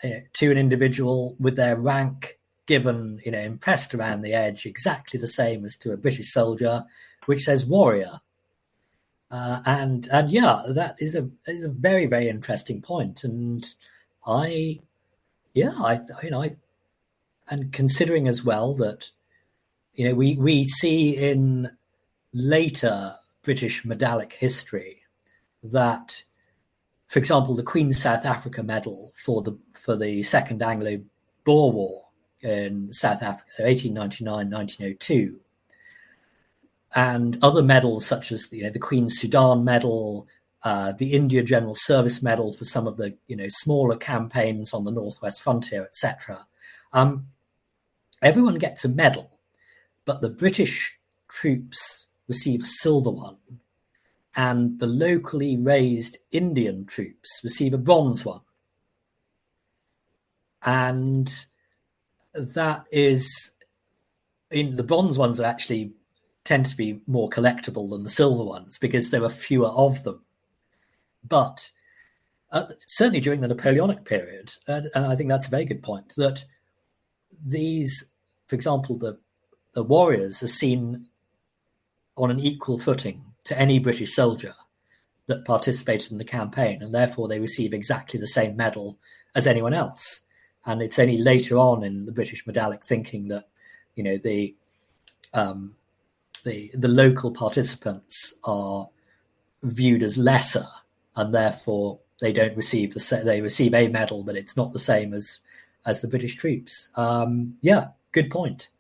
to an individual with their rank given, impressed around the edge, exactly the same as to a British soldier, which says warrior. And yeah, that is a very, very interesting point. And and considering as well that, we see in later British medallic history that, for example, the Queen's South Africa Medal for the Second Anglo-Boer War in South Africa, so 1899, 1902. And other medals such as the Queen Sudan Medal, the India General Service Medal for some of the smaller campaigns on the Northwest frontier, etc. Everyone gets a medal, but the British troops receive a silver one, and the locally raised Indian troops receive a bronze one. And that is, the bronze ones actually tend to be more collectible than the silver ones because there are fewer of them. But certainly during the Napoleonic period, and I think that's a very good point, that these, for example, the warriors are seen on an equal footing to any British soldier that participated in the campaign, and therefore they receive exactly the same medal as anyone else. And it's only later on in the British medallic thinking that the local participants are viewed as lesser, and therefore they don't receive they receive a medal, but it's not the same as the British troops. Yeah, good point.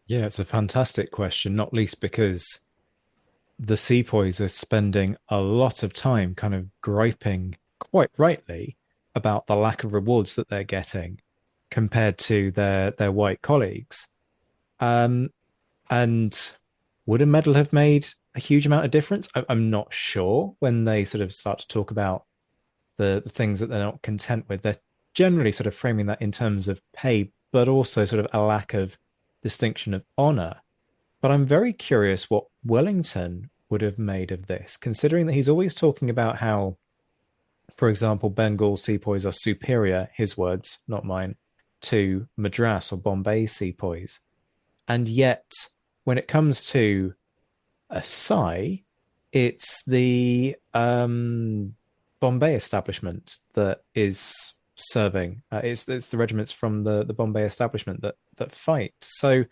Yeah, it's a fantastic question, not least because the sepoys are spending a lot of time kind of griping, quite rightly, about the lack of rewards that they're getting compared to their white colleagues. And would a medal have made a huge amount of difference? I'm not sure. When they sort of start to talk about the things that they're not content with, they're generally sort of framing that in terms of pay, but also sort of a lack of distinction of honour. But I'm very curious what Wellington would have made of this, considering that he's always talking about how, for example, Bengal sepoys are superior, his words, not mine, to Madras or Bombay sepoys. And yet, when it comes to a Sai, it's the Bombay establishment that is serving. It's the regiments from the Bombay establishment that fight. So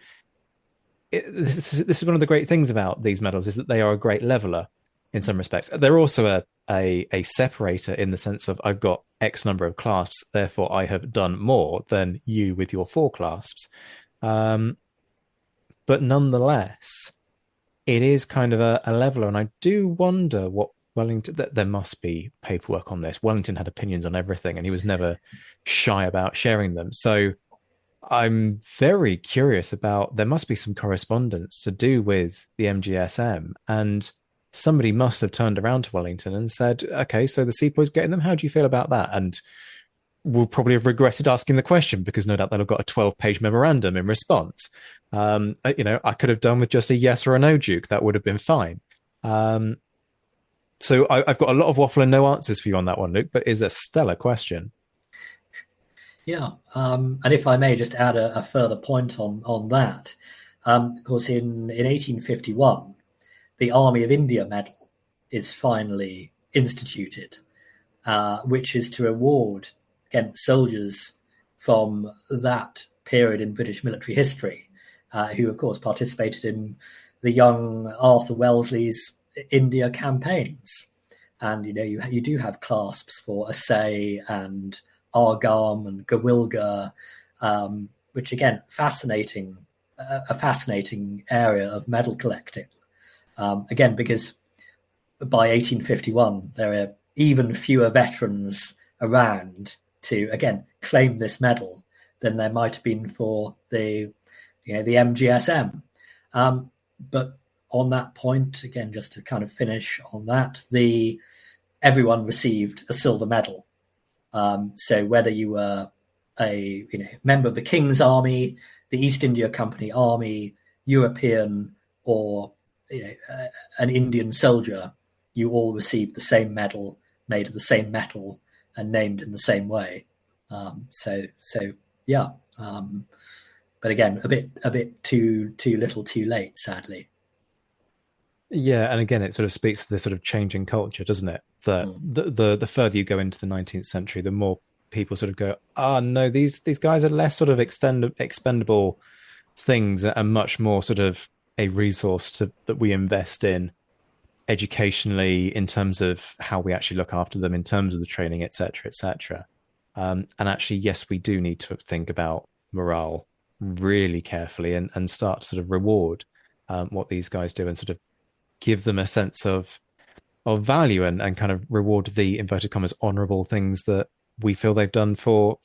this is one of the great things about these medals, is that they are a great leveler in some respects. They're also a separator in the sense of I've got X number of clasps, therefore I have done more than you with your 4 clasps. But nonetheless, it is kind of a leveler. And I do wonder what Wellington, there must be paperwork on this. Wellington had opinions on everything and he was never shy about sharing them. So I'm very curious about, there must be some correspondence to do with the MGSM, and somebody must have turned around to Wellington and said, okay, so the sepoys getting them, how do you feel about that? And will probably have regretted asking the question, because no doubt they'll have got a 12-page memorandum in response. I could have done with just a yes or a no, Duke. That would have been fine. So I've got a lot of waffle and no answers for you on that one, Luke, but it's a stellar question. Yeah, and if I may just add a further point on that, of course, in 1851, the Army of India Medal is finally instituted, which is to award, again, soldiers from that period in British military history, who, of course, participated in the young Arthur Wellesley's India campaigns. And, you do have clasps for Assaye and Argam and Gawilga, which, again, a fascinating area of medal collecting. Again, because by 1851, there are even fewer veterans around to, again, claim this medal than there might have been for the MGSM. But on that point, again, just to kind of finish on that, everyone received a silver medal. So whether you were a member of the King's Army, the East India Company Army, European, or an Indian soldier, you all received the same medal, made of the same metal, and named in the same way. Yeah. But again, a bit too little, too late, sadly. Yeah, and again, it sort of speaks to the sort of changing culture, doesn't it? That the further you go into the 19th century, the more people sort of go, no, these guys are less sort of expendable things and much more sort of a resource that we invest in educationally, in terms of how we actually look after them, in terms of the training, etc., etc. And actually, yes, we do need to think about morale really carefully and start to sort of reward what these guys do and sort of give them a sense of value and kind of reward the inverted commas honorable things that we feel they've done for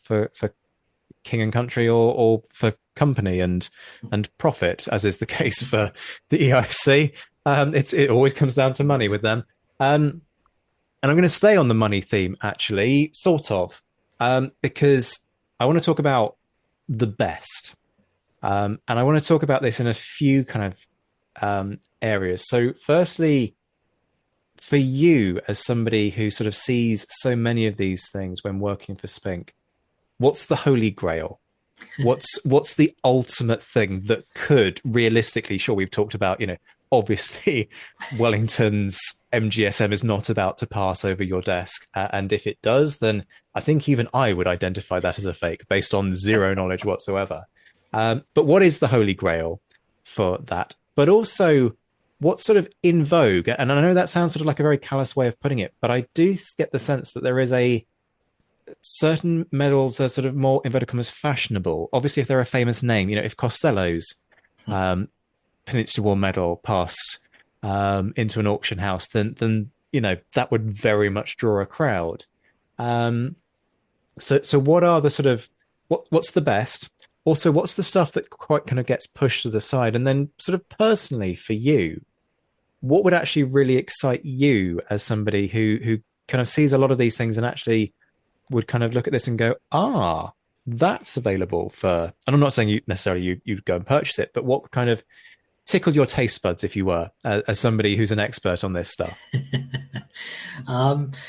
king and country or for company and profit, as is the case for the EIC. It always comes down to money with them. And I'm going to stay on the money theme, actually, sort of, because I want to talk about the best. And I want to talk about this in a few kind of areas. So firstly, for you as somebody who sort of sees so many of these things when working for Spink, what's the Holy Grail? What's the ultimate thing that could realistically, sure, we've talked about, obviously Wellington's MGSM is not about to pass over your desk. And if it does, then I think even I would identify that as a fake based on zero knowledge whatsoever. But what is the Holy Grail for that? But also, what's sort of in vogue? And I know that sounds sort of like a very callous way of putting it, but I do get the sense that there is a certain medals are sort of more inverted commas fashionable. Obviously, if they're a famous name, if Costello's Peninsula War medal passed into an auction house, then that would very much draw a crowd. So what are the sort of what's the best? Also, what's the stuff that quite kind of gets pushed to the side? And then sort of personally for you, what would actually really excite you as somebody who kind of sees a lot of these things and actually would kind of look at this and go, that's available for, and I'm not saying you'd go and purchase it, but what would kind of tickle your taste buds, if you were, as somebody who's an expert on this stuff?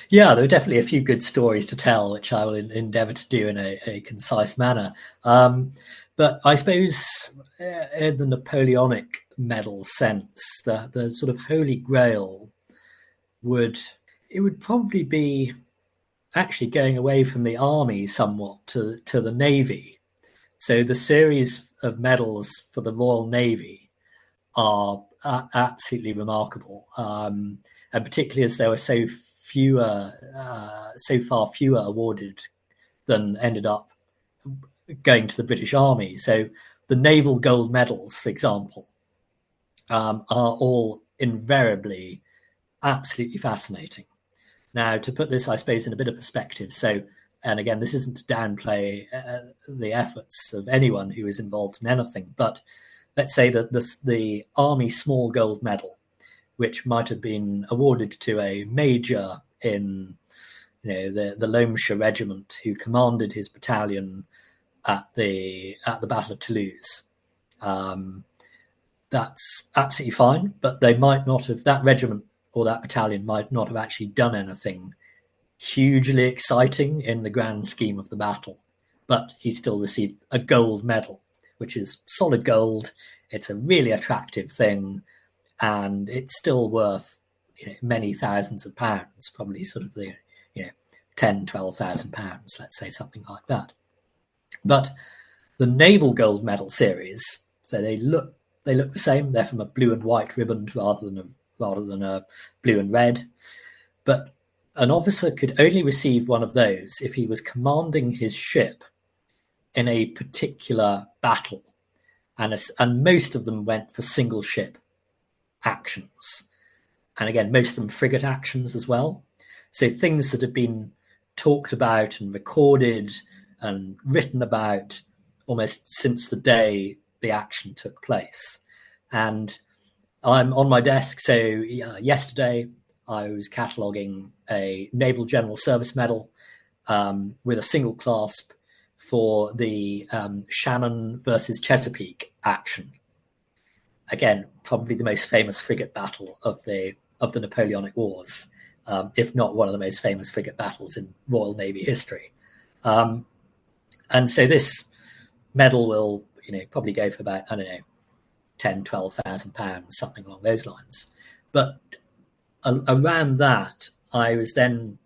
Yeah, there are definitely a few good stories to tell, which I will endeavour to do in a concise manner. But I suppose in the Napoleonic medal sense, the sort of Holy Grail would probably be actually going away from the army somewhat to the navy. So the series of medals for the Royal Navy are absolutely remarkable, and particularly as there were so far fewer awarded than ended up going to the British Army. So the naval gold medals, for example, are all invariably absolutely fascinating. Now, to put this, I suppose, in a bit of perspective, and again, this isn't to downplay the efforts of anyone who is involved in anything, but let's say that the Army Small Gold Medal, which might have been awarded to a major in the Loamshire Regiment who commanded his battalion at the Battle of Toulouse. That's absolutely fine, but they might not have, that regiment or that battalion might not have actually done anything hugely exciting in the grand scheme of the battle, but he still received a gold medal, which is solid gold. It's a really attractive thing, and it's still worth many thousands of pounds, probably sort of the 10,000-12,000 pounds, let's say, something like that. But the naval gold medal series, so they look the same. They're from a blue and white riband rather than a blue and red. But an officer could only receive one of those if he was commanding his ship in a particular battle. And most of them went for single ship actions. And again, most of them frigate actions as well. So things that have been talked about and recorded and written about almost since the day the action took place. And I'm on my desk. So yesterday I was cataloguing a Naval General Service Medal with a single clasp for the Shannon versus Chesapeake action. Again, probably the most famous frigate battle of the Napoleonic Wars, if not one of the most famous frigate battles in Royal Navy history. And so this medal will, probably go for about, 10,000-12,000 pounds, something along those lines. But around that, I was then,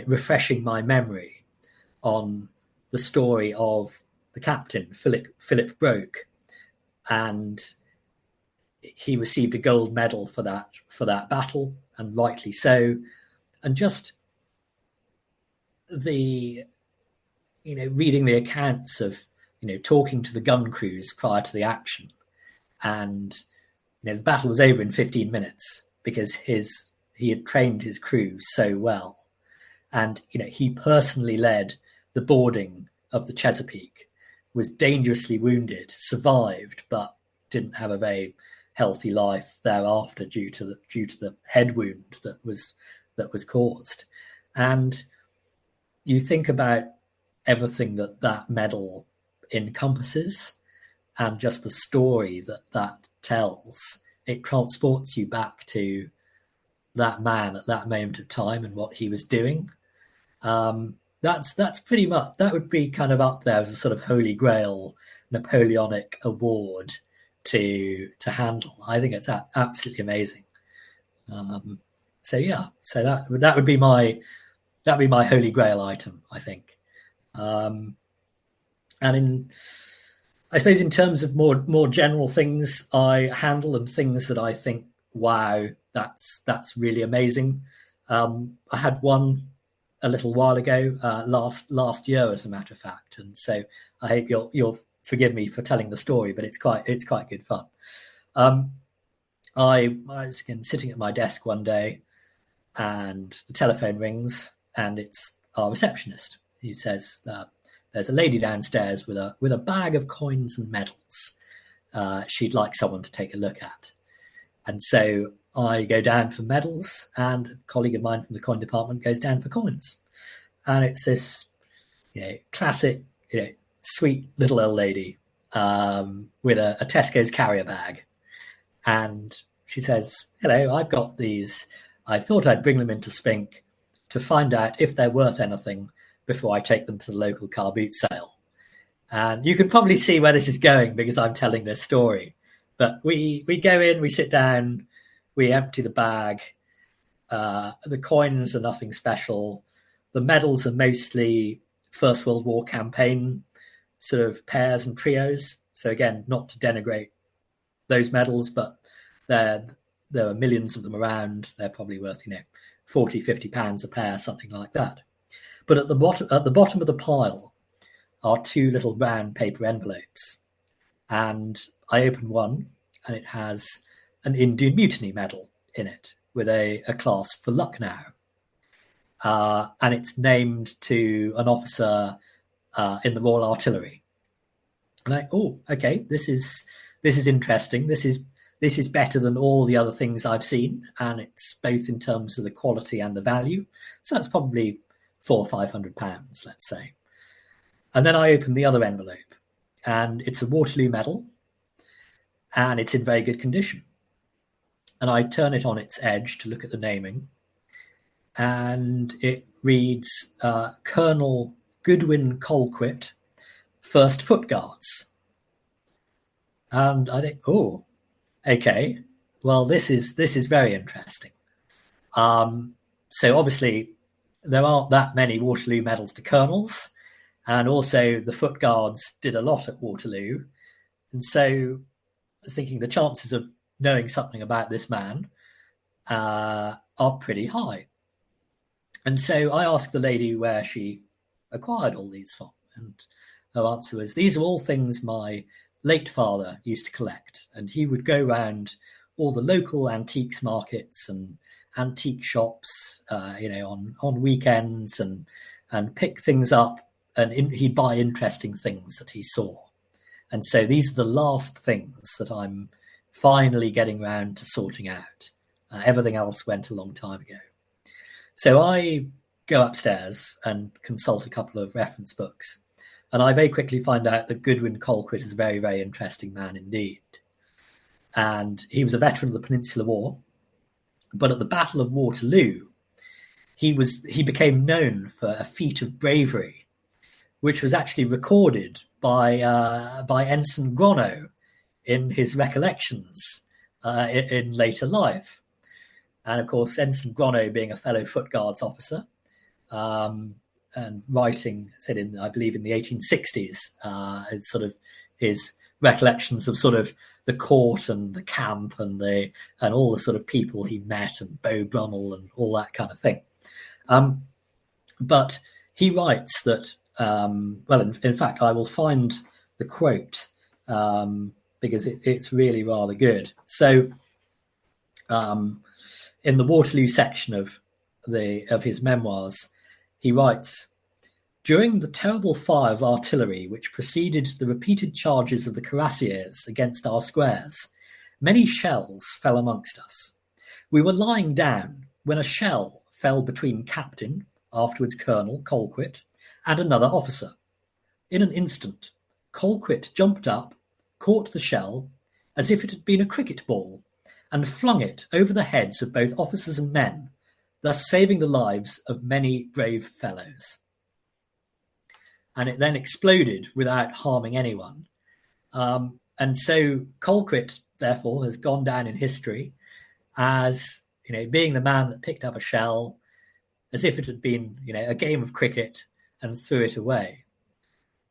refreshing my memory on the story of the captain, Philip Broke, and he received a gold medal for that battle, and rightly so. And just the, reading the accounts of talking to the gun crews prior to the action, and the battle was over in 15 minutes because he had trained his crew so well, and he personally led the boarding of the Chesapeake, was dangerously wounded, survived, but didn't have a very healthy life thereafter due to the head wound that was caused. And you think about everything that medal encompasses and just the story that tells. It transports you back to that man at that moment of time and what he was doing. That's pretty much, that would be kind of up there as a sort of Holy Grail Napoleonic award to handle. I think it's absolutely amazing. So that would be my Holy Grail item, I think. And I suppose in terms of more general things I handle and things that I think, wow, that's really amazing. I had one a little while ago, last year, as a matter of fact, and so I hope you'll forgive me for telling the story, but it's quite good fun. I was again sitting at my desk one day, and the telephone rings, and it's our receptionist who says there's a lady downstairs with a bag of coins and medals. She'd like someone to take a look at. And so I go down for medals, and a colleague of mine from the coin department goes down for coins. And it's this, classic, sweet little old lady with a Tesco's carrier bag. And she says, "Hello, I've got these. I thought I'd bring them into Spink to find out if they're worth anything before I take them to the local car boot sale." And you can probably see where this is going because I'm telling this story. But we go in, we sit down, we empty the bag. The coins are nothing special. The medals are mostly First World War campaign sort of pairs and trios. So again, not to denigrate those medals, but there are millions of them around. They're probably worth, 40, 50 pounds a pair, something like that. But at the bottom of the pile are two little brown paper envelopes. And I open one, and it has an Indian Mutiny medal in it with a clasp for Lucknow. And it's named to an officer in the Royal Artillery. And okay, this is interesting. This is better than all the other things I've seen, and it's both in terms of the quality and the value. So that's probably £400 or £500, let's say. And then I open the other envelope, and it's a Waterloo medal, and it's in very good condition. And I turn it on its edge to look at the naming, and it reads Colonel Goodwin Colquitt, 1st Foot Guards. And I think, okay, well, this is very interesting. So obviously there aren't that many Waterloo medals to colonels, and also the Foot Guards did a lot at Waterloo. And so I was thinking the chances of knowing something about this man are pretty high. And so I asked the lady where she acquired all these from, and her answer was, "These are all things my late father used to collect, and he would go around all the local antiques markets and antique shops, on weekends and pick things up, and he'd buy interesting things that he saw. And so these are the last things that I'm finally getting around to sorting out. Everything else went a long time ago." So I go upstairs and consult a couple of reference books, and I very quickly find out that Goodwin Colquitt is a very, very interesting man indeed. And he was a veteran of the Peninsular War, but at the Battle of Waterloo, he became known for a feat of bravery, which was actually recorded by Ensign Gronow in his recollections in later life. And of course, Ensign Gronow, being a fellow Foot Guards officer, and writing, said I believe in the 1860s, it's sort of his recollections of sort of the court and the camp and all the sort of people he met, and Beau Brummel and all that kind of thing. But he writes that, in fact, I will find the quote, because it's really rather good. So in the Waterloo section of his memoirs, he writes, "During the terrible fire of artillery which preceded the repeated charges of the cuirassiers against our squares, many shells fell amongst us. We were lying down when a shell fell between Captain, afterwards Colonel, Colquitt, and another officer. In an instant, Colquitt jumped up, caught the shell, as if it had been a cricket ball, and flung it over the heads of both officers and men, thus saving the lives of many brave fellows." And it then exploded without harming anyone. And so Colquitt, therefore, has gone down in history as, being the man that picked up a shell as if it had been, a game of cricket and threw it away.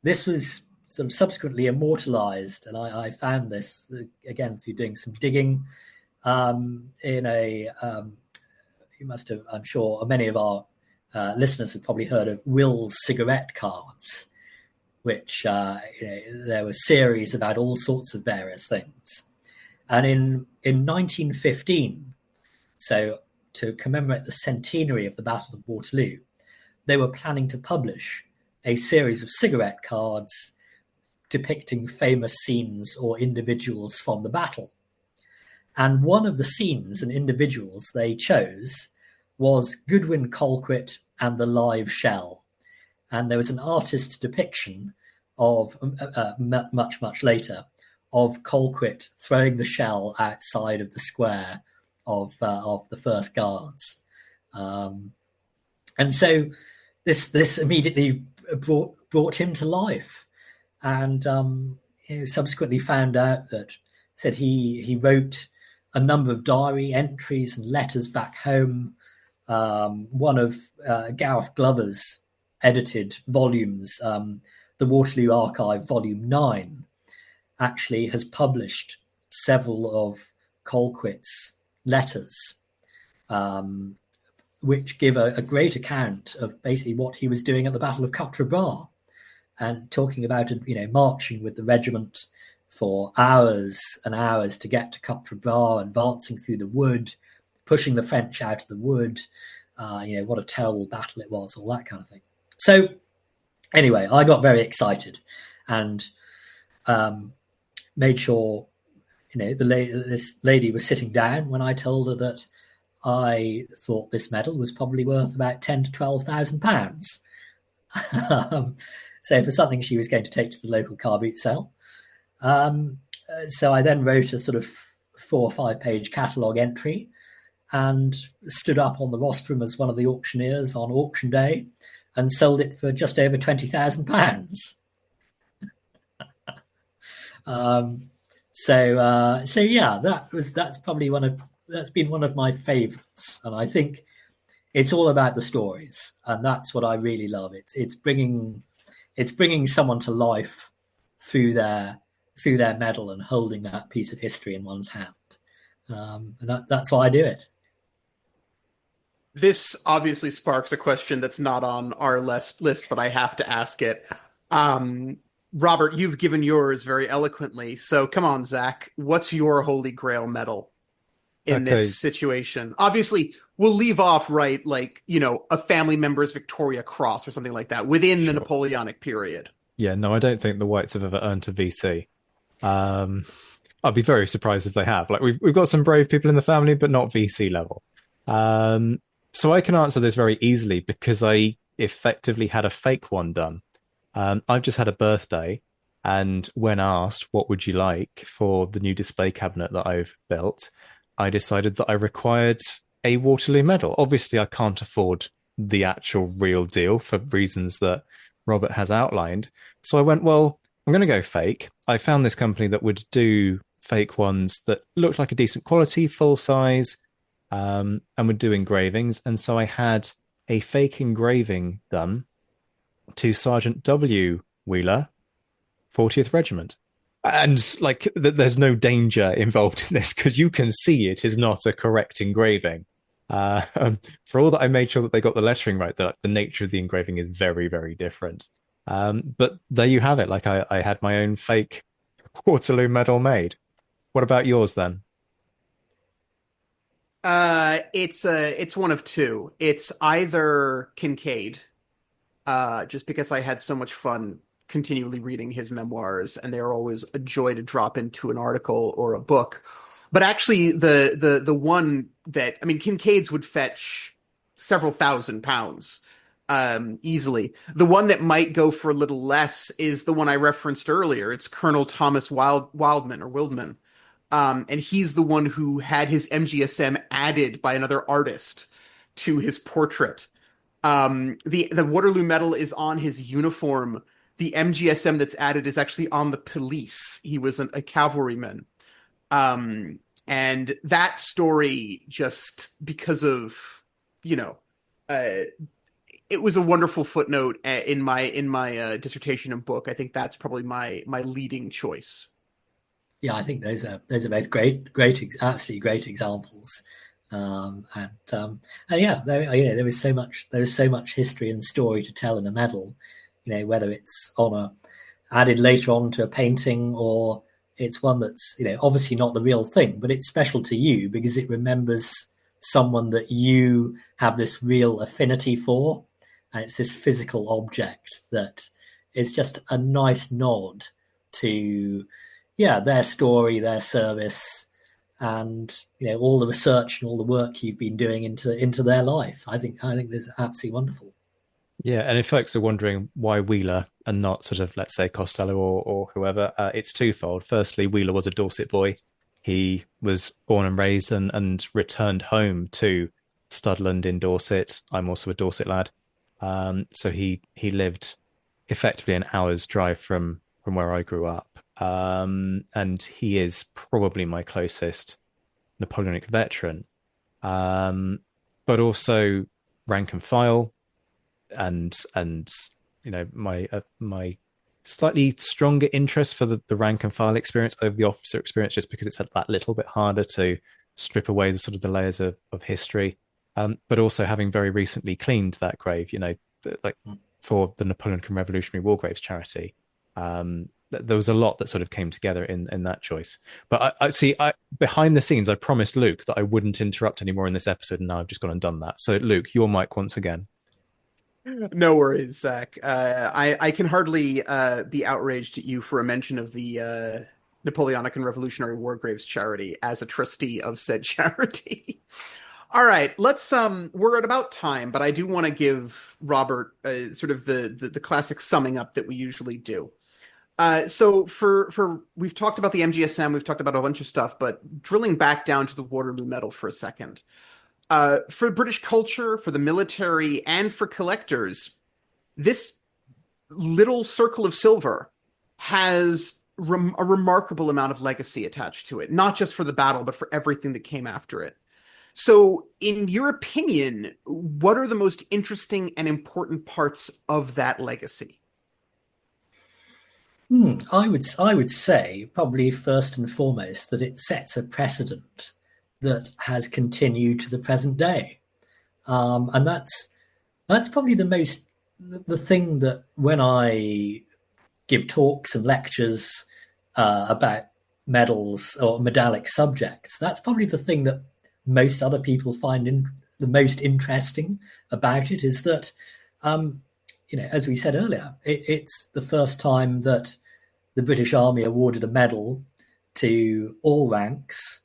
This was sort of subsequently immortalized, and I found this, again, through doing some digging in a... you must have, I'm sure, many of our listeners have probably heard of Will's cigarette cards, which, there were series about all sorts of various things. And in 1915, so to commemorate the centenary of the Battle of Waterloo, they were planning to publish a series of cigarette cards depicting famous scenes or individuals from the battle. And one of the scenes and individuals they chose was Goodwin Colquitt and the live shell. And there was an artist depiction of, much, much later, of Colquitt throwing the shell outside of the square of the First Guards. And so this immediately brought him to life. And subsequently found out that, said he wrote a number of diary entries and letters back home. One of Gareth Glover's edited volumes, the Waterloo Archive, Volume 9, actually has published several of Colquitt's letters, which give a great account of basically what he was doing at the Battle of Quatre Bras, and talking about, marching with the regiment for hours and hours to get to Quatre Bras, advancing through the wood, pushing the French out of the wood, what a terrible battle it was, all that kind of thing. So anyway, I got very excited and made sure, this lady was sitting down when I told her that I thought this medal was probably worth about £10,000 to £12,000. So for something she was going to take to the local car boot sale. So I then wrote a sort of 4 or 5 page catalogue entry and stood up on the rostrum as one of the auctioneers on auction day and sold it for just over £20,000. So yeah, that's been one of my favourites, and I think it's all about the stories, and that's what I really love. It's bringing someone to life through their medal and holding that piece of history in one's hand. And that's why I do it. This obviously sparks a question that's not on our list, but I have to ask it. Robert, you've given yours very eloquently. So come on, Zach, what's your Holy Grail medal in this situation? Obviously, we'll leave off, right, like, a family member's Victoria Cross or something like that within the Napoleonic period. Yeah, no, I don't think the Whites have ever earned a VC. I'd be very surprised if they have. Like, we've got some brave people in the family, but not VC level. So I can answer this very easily because I effectively had a fake one done. I've just had a birthday, and when asked what would you like for the new display cabinet that I've built, I decided that I required a Waterloo medal. Obviously, I can't afford the actual real deal for reasons that Robert has outlined. So I went, well, I'm going to go fake. I found this company that would do fake ones that looked like a decent quality, full size, and would do engravings. And so I had a fake engraving done to Sergeant W. Wheeler, 40th Regiment. And like, there's no danger involved in this because you can see it is not a correct engraving. For all that I made sure that they got the lettering right, that the nature of the engraving is very, very different. But there you have it. Like I had my own fake Waterloo medal made. What about yours then? It's one of two. It's either Kincaid, just because I had so much fun continually reading his memoirs, and they are always a joy to drop into an article or a book. But actually, the one that, I mean, Kincaid's would fetch several £1,000s, easily. The one that might go for a little less is the one I referenced earlier. It's Colonel Thomas Wildman. And he's the one who had his MGSM added by another artist to his portrait. The Waterloo Medal is on his uniform. The MGSM that's added is actually on the police. He was a cavalryman. And that story, just because of, you know, it was a wonderful footnote in my dissertation and book. I think that's probably my leading choice. Yeah, I think those are both absolutely great examples. And yeah, there was so much history and story to tell in a medal. Whether it's added later on to a painting, or it's one that's obviously not the real thing, but it's special to you because it remembers someone that you have this real affinity for, and it's this physical object that is just a nice nod to their story, their service, and all the research and all the work you've been doing into their life. I think this is absolutely wonderful. Yeah, and if folks are wondering why Wheeler and not sort of, let's say, Costello or whoever, it's twofold. Firstly, Wheeler was a Dorset boy. He was born and raised and returned home to Studland in Dorset. I'm also a Dorset lad. So he lived effectively an hour's drive from where I grew up. And he is probably my closest Napoleonic veteran. But also rank and file, and my slightly stronger interest for the rank and file experience over the officer experience, just because it's that little bit harder to strip away the sort of the layers of history. But also having very recently cleaned that grave, for the Napoleonic and Revolutionary War Graves charity. There was a lot that sort of came together in that choice. But I see, behind the scenes, I promised Luke that I wouldn't interrupt anymore in this episode, and now I've just gone and done that. So, Luke, your mic once again. No worries, Zach. I can hardly be outraged at you for a mention of the Napoleonic and Revolutionary War Graves charity as a trustee of said charity. All right, let's we're at about time, but I do want to give Robert sort of the classic summing up that we usually do. So for we've talked about the MGSM, we've talked about a bunch of stuff, but drilling back down to the Waterloo Medal for a second. For British culture, for the military, and for collectors, this little circle of silver has a remarkable amount of legacy attached to it, not just for the battle, but for everything that came after it. So, in your opinion, what are the most interesting and important parts of that legacy? I would say probably first and foremost that it sets a precedent that has continued to the present day, and that's probably the thing that when I give talks and lectures about medals or medallic subjects, that's probably the thing that most other people find the most interesting about it, is that as we said earlier, it's the first time that the British Army awarded a medal to all ranks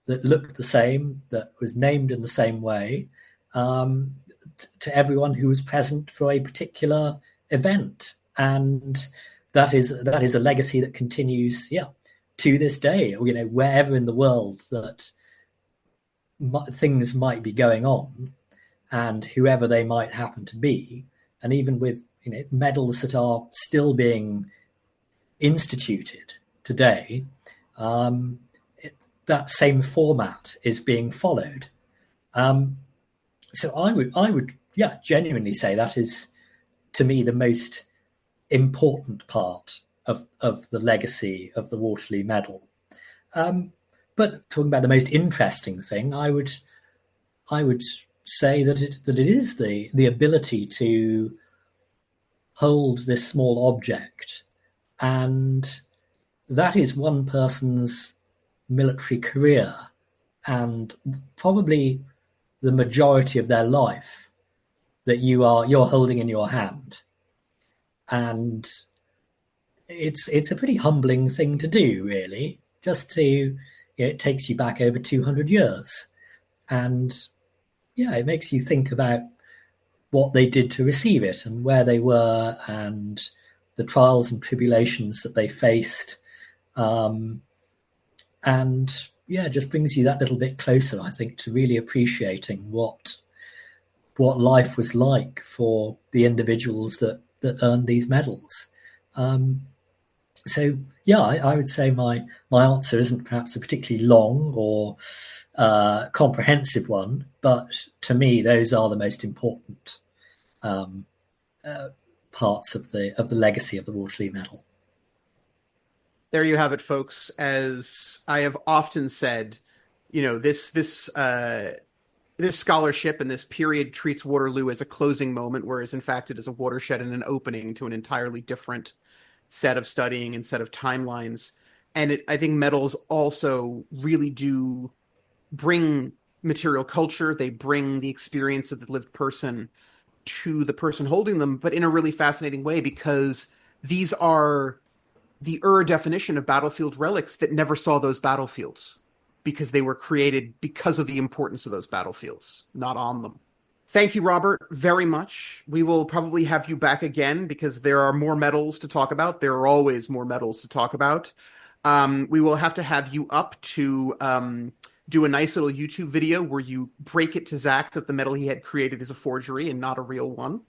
that looked the same, that was named in the same way, to everyone who was present for a particular event. And that is a legacy that continues, to this day, wherever in the world that things might be going on, and whoever they might happen to be, and even with medals that are still being instituted today, that same format is being followed. So I would genuinely say that is, to me, the most important part of the legacy of the Waterloo Medal. But talking about the most interesting thing, I would say that it is the ability to hold this small object, and that is one person's military career and probably the majority of their life that you're holding in your hand. And it's a pretty humbling thing to do, really, just to, it takes you back over 200 years. And yeah, it makes you think about what they did to receive it and where they were and the trials and tribulations that they faced. And yeah, it just brings you that little bit closer, I think, to really appreciating what life was like for the individuals that earned these medals. So yeah, I would say my answer isn't perhaps a particularly long or comprehensive one, but to me, those are the most important parts of the legacy of the Waterloo Medal. There you have it, folks. As I have often said, this scholarship and this period treats Waterloo as a closing moment, whereas in fact it is a watershed and an opening to an entirely different set of studying and set of timelines. And I think medals also really do bring material culture. They bring the experience of the lived person to the person holding them, but in a really fascinating way, because these are the definition of battlefield relics that never saw those battlefields, because they were created because of the importance of those battlefields, not on them. Thank you, Robert, very much. We will probably have you back again because there are more medals to talk about. There are always more medals to talk about. We will have to have you up to do a nice little YouTube video where you break it to Zack that the medal he had created is a forgery and not a real one.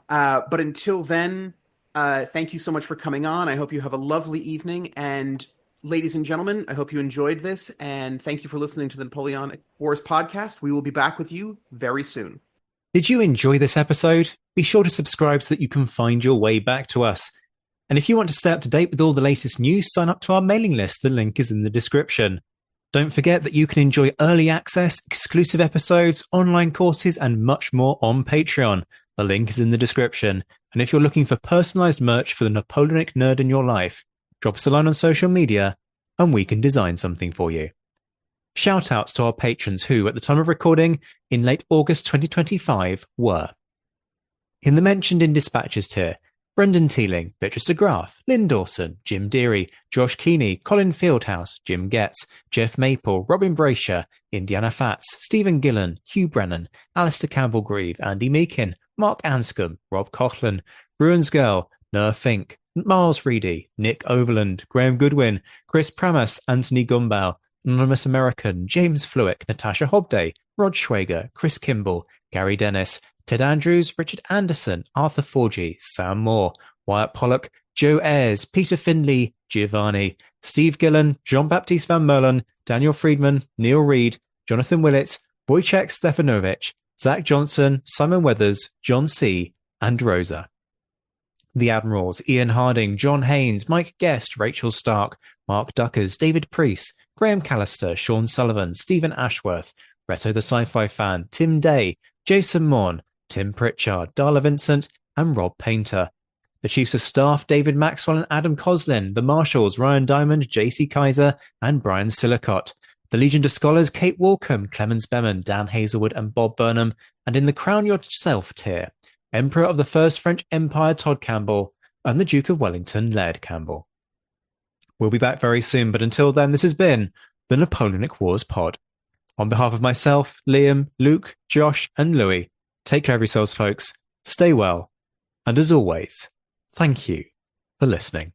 But until then, thank you so much for coming on. I hope you have a lovely evening. And ladies and gentlemen, I hope you enjoyed this. And thank you for listening to the Napoleonic Wars podcast. We will be back with you very soon. Did you enjoy this episode? Be sure to subscribe so that you can find your way back to us. And if you want to stay up to date with all the latest news, sign up to our mailing list. The link is in the description. Don't forget that you can enjoy early access, exclusive episodes, online courses, and much more on Patreon. The link is in the description. And if you're looking for personalized merch for the Napoleonic nerd in your life, drop us a line on social media and we can design something for you. Shout outs to our patrons who, at the time of recording, in late August 2025, were in the mentioned in dispatches tier: Brendan Teeling, Beatrice de Graaf, Lynn Dawson, Jim Deary, Josh Keeney, Colin Fieldhouse, Jim Getz, Jeff Maple, Robin Brasher, Indiana Fats, Stephen Gillen, Hugh Brennan, Alistair Campbell-Grieve, Andy Meakin, Mark Anscombe, Rob Coughlin, Bruins Girl, Nerf Fink, Miles Reedy, Nick Overland, Graham Goodwin, Chris Pramas, Anthony Gumbau, Anonymous American, James Fluick, Natasha Hobday, Rod Schwager, Chris Kimball, Gary Dennis, Ted Andrews, Richard Anderson, Arthur Forgy, Sam Moore, Wyatt Pollock, Joe Ayres, Peter Findlay, Giovanni, Steve Gillen, Jean-Baptiste Van Merlen, Daniel Friedman, Neil Reed, Jonathan Willits, Wojciech Stefanovic, Zach Johnson, Simon Weathers, John C., and Rosa. The Admirals: Ian Harding, John Haynes, Mike Guest, Rachel Stark, Mark Duckers, David Priest, Graham Callister, Sean Sullivan, Stephen Ashworth, Reto the Sci-Fi Fan, Tim Day, Jason Morn, Tim Pritchard, Darla Vincent, and Rob Painter. The Chiefs of Staff: David Maxwell and Adam Coslin. The Marshals: Ryan Diamond, JC Kaiser, and Brian Sillicott. The Legion of Scholars: Kate Walcombe, Clemens Beman, Dan Hazelwood, and Bob Burnham. And in the Crown Yourself tier, Emperor of the First French Empire Todd Campbell, and the Duke of Wellington Laird Campbell. We'll be back very soon, but until then, this has been the Napoleonic Wars Pod. On behalf of myself, Liam, Luke, Josh, and Louis, take care of yourselves, folks. Stay well. And as always, thank you for listening.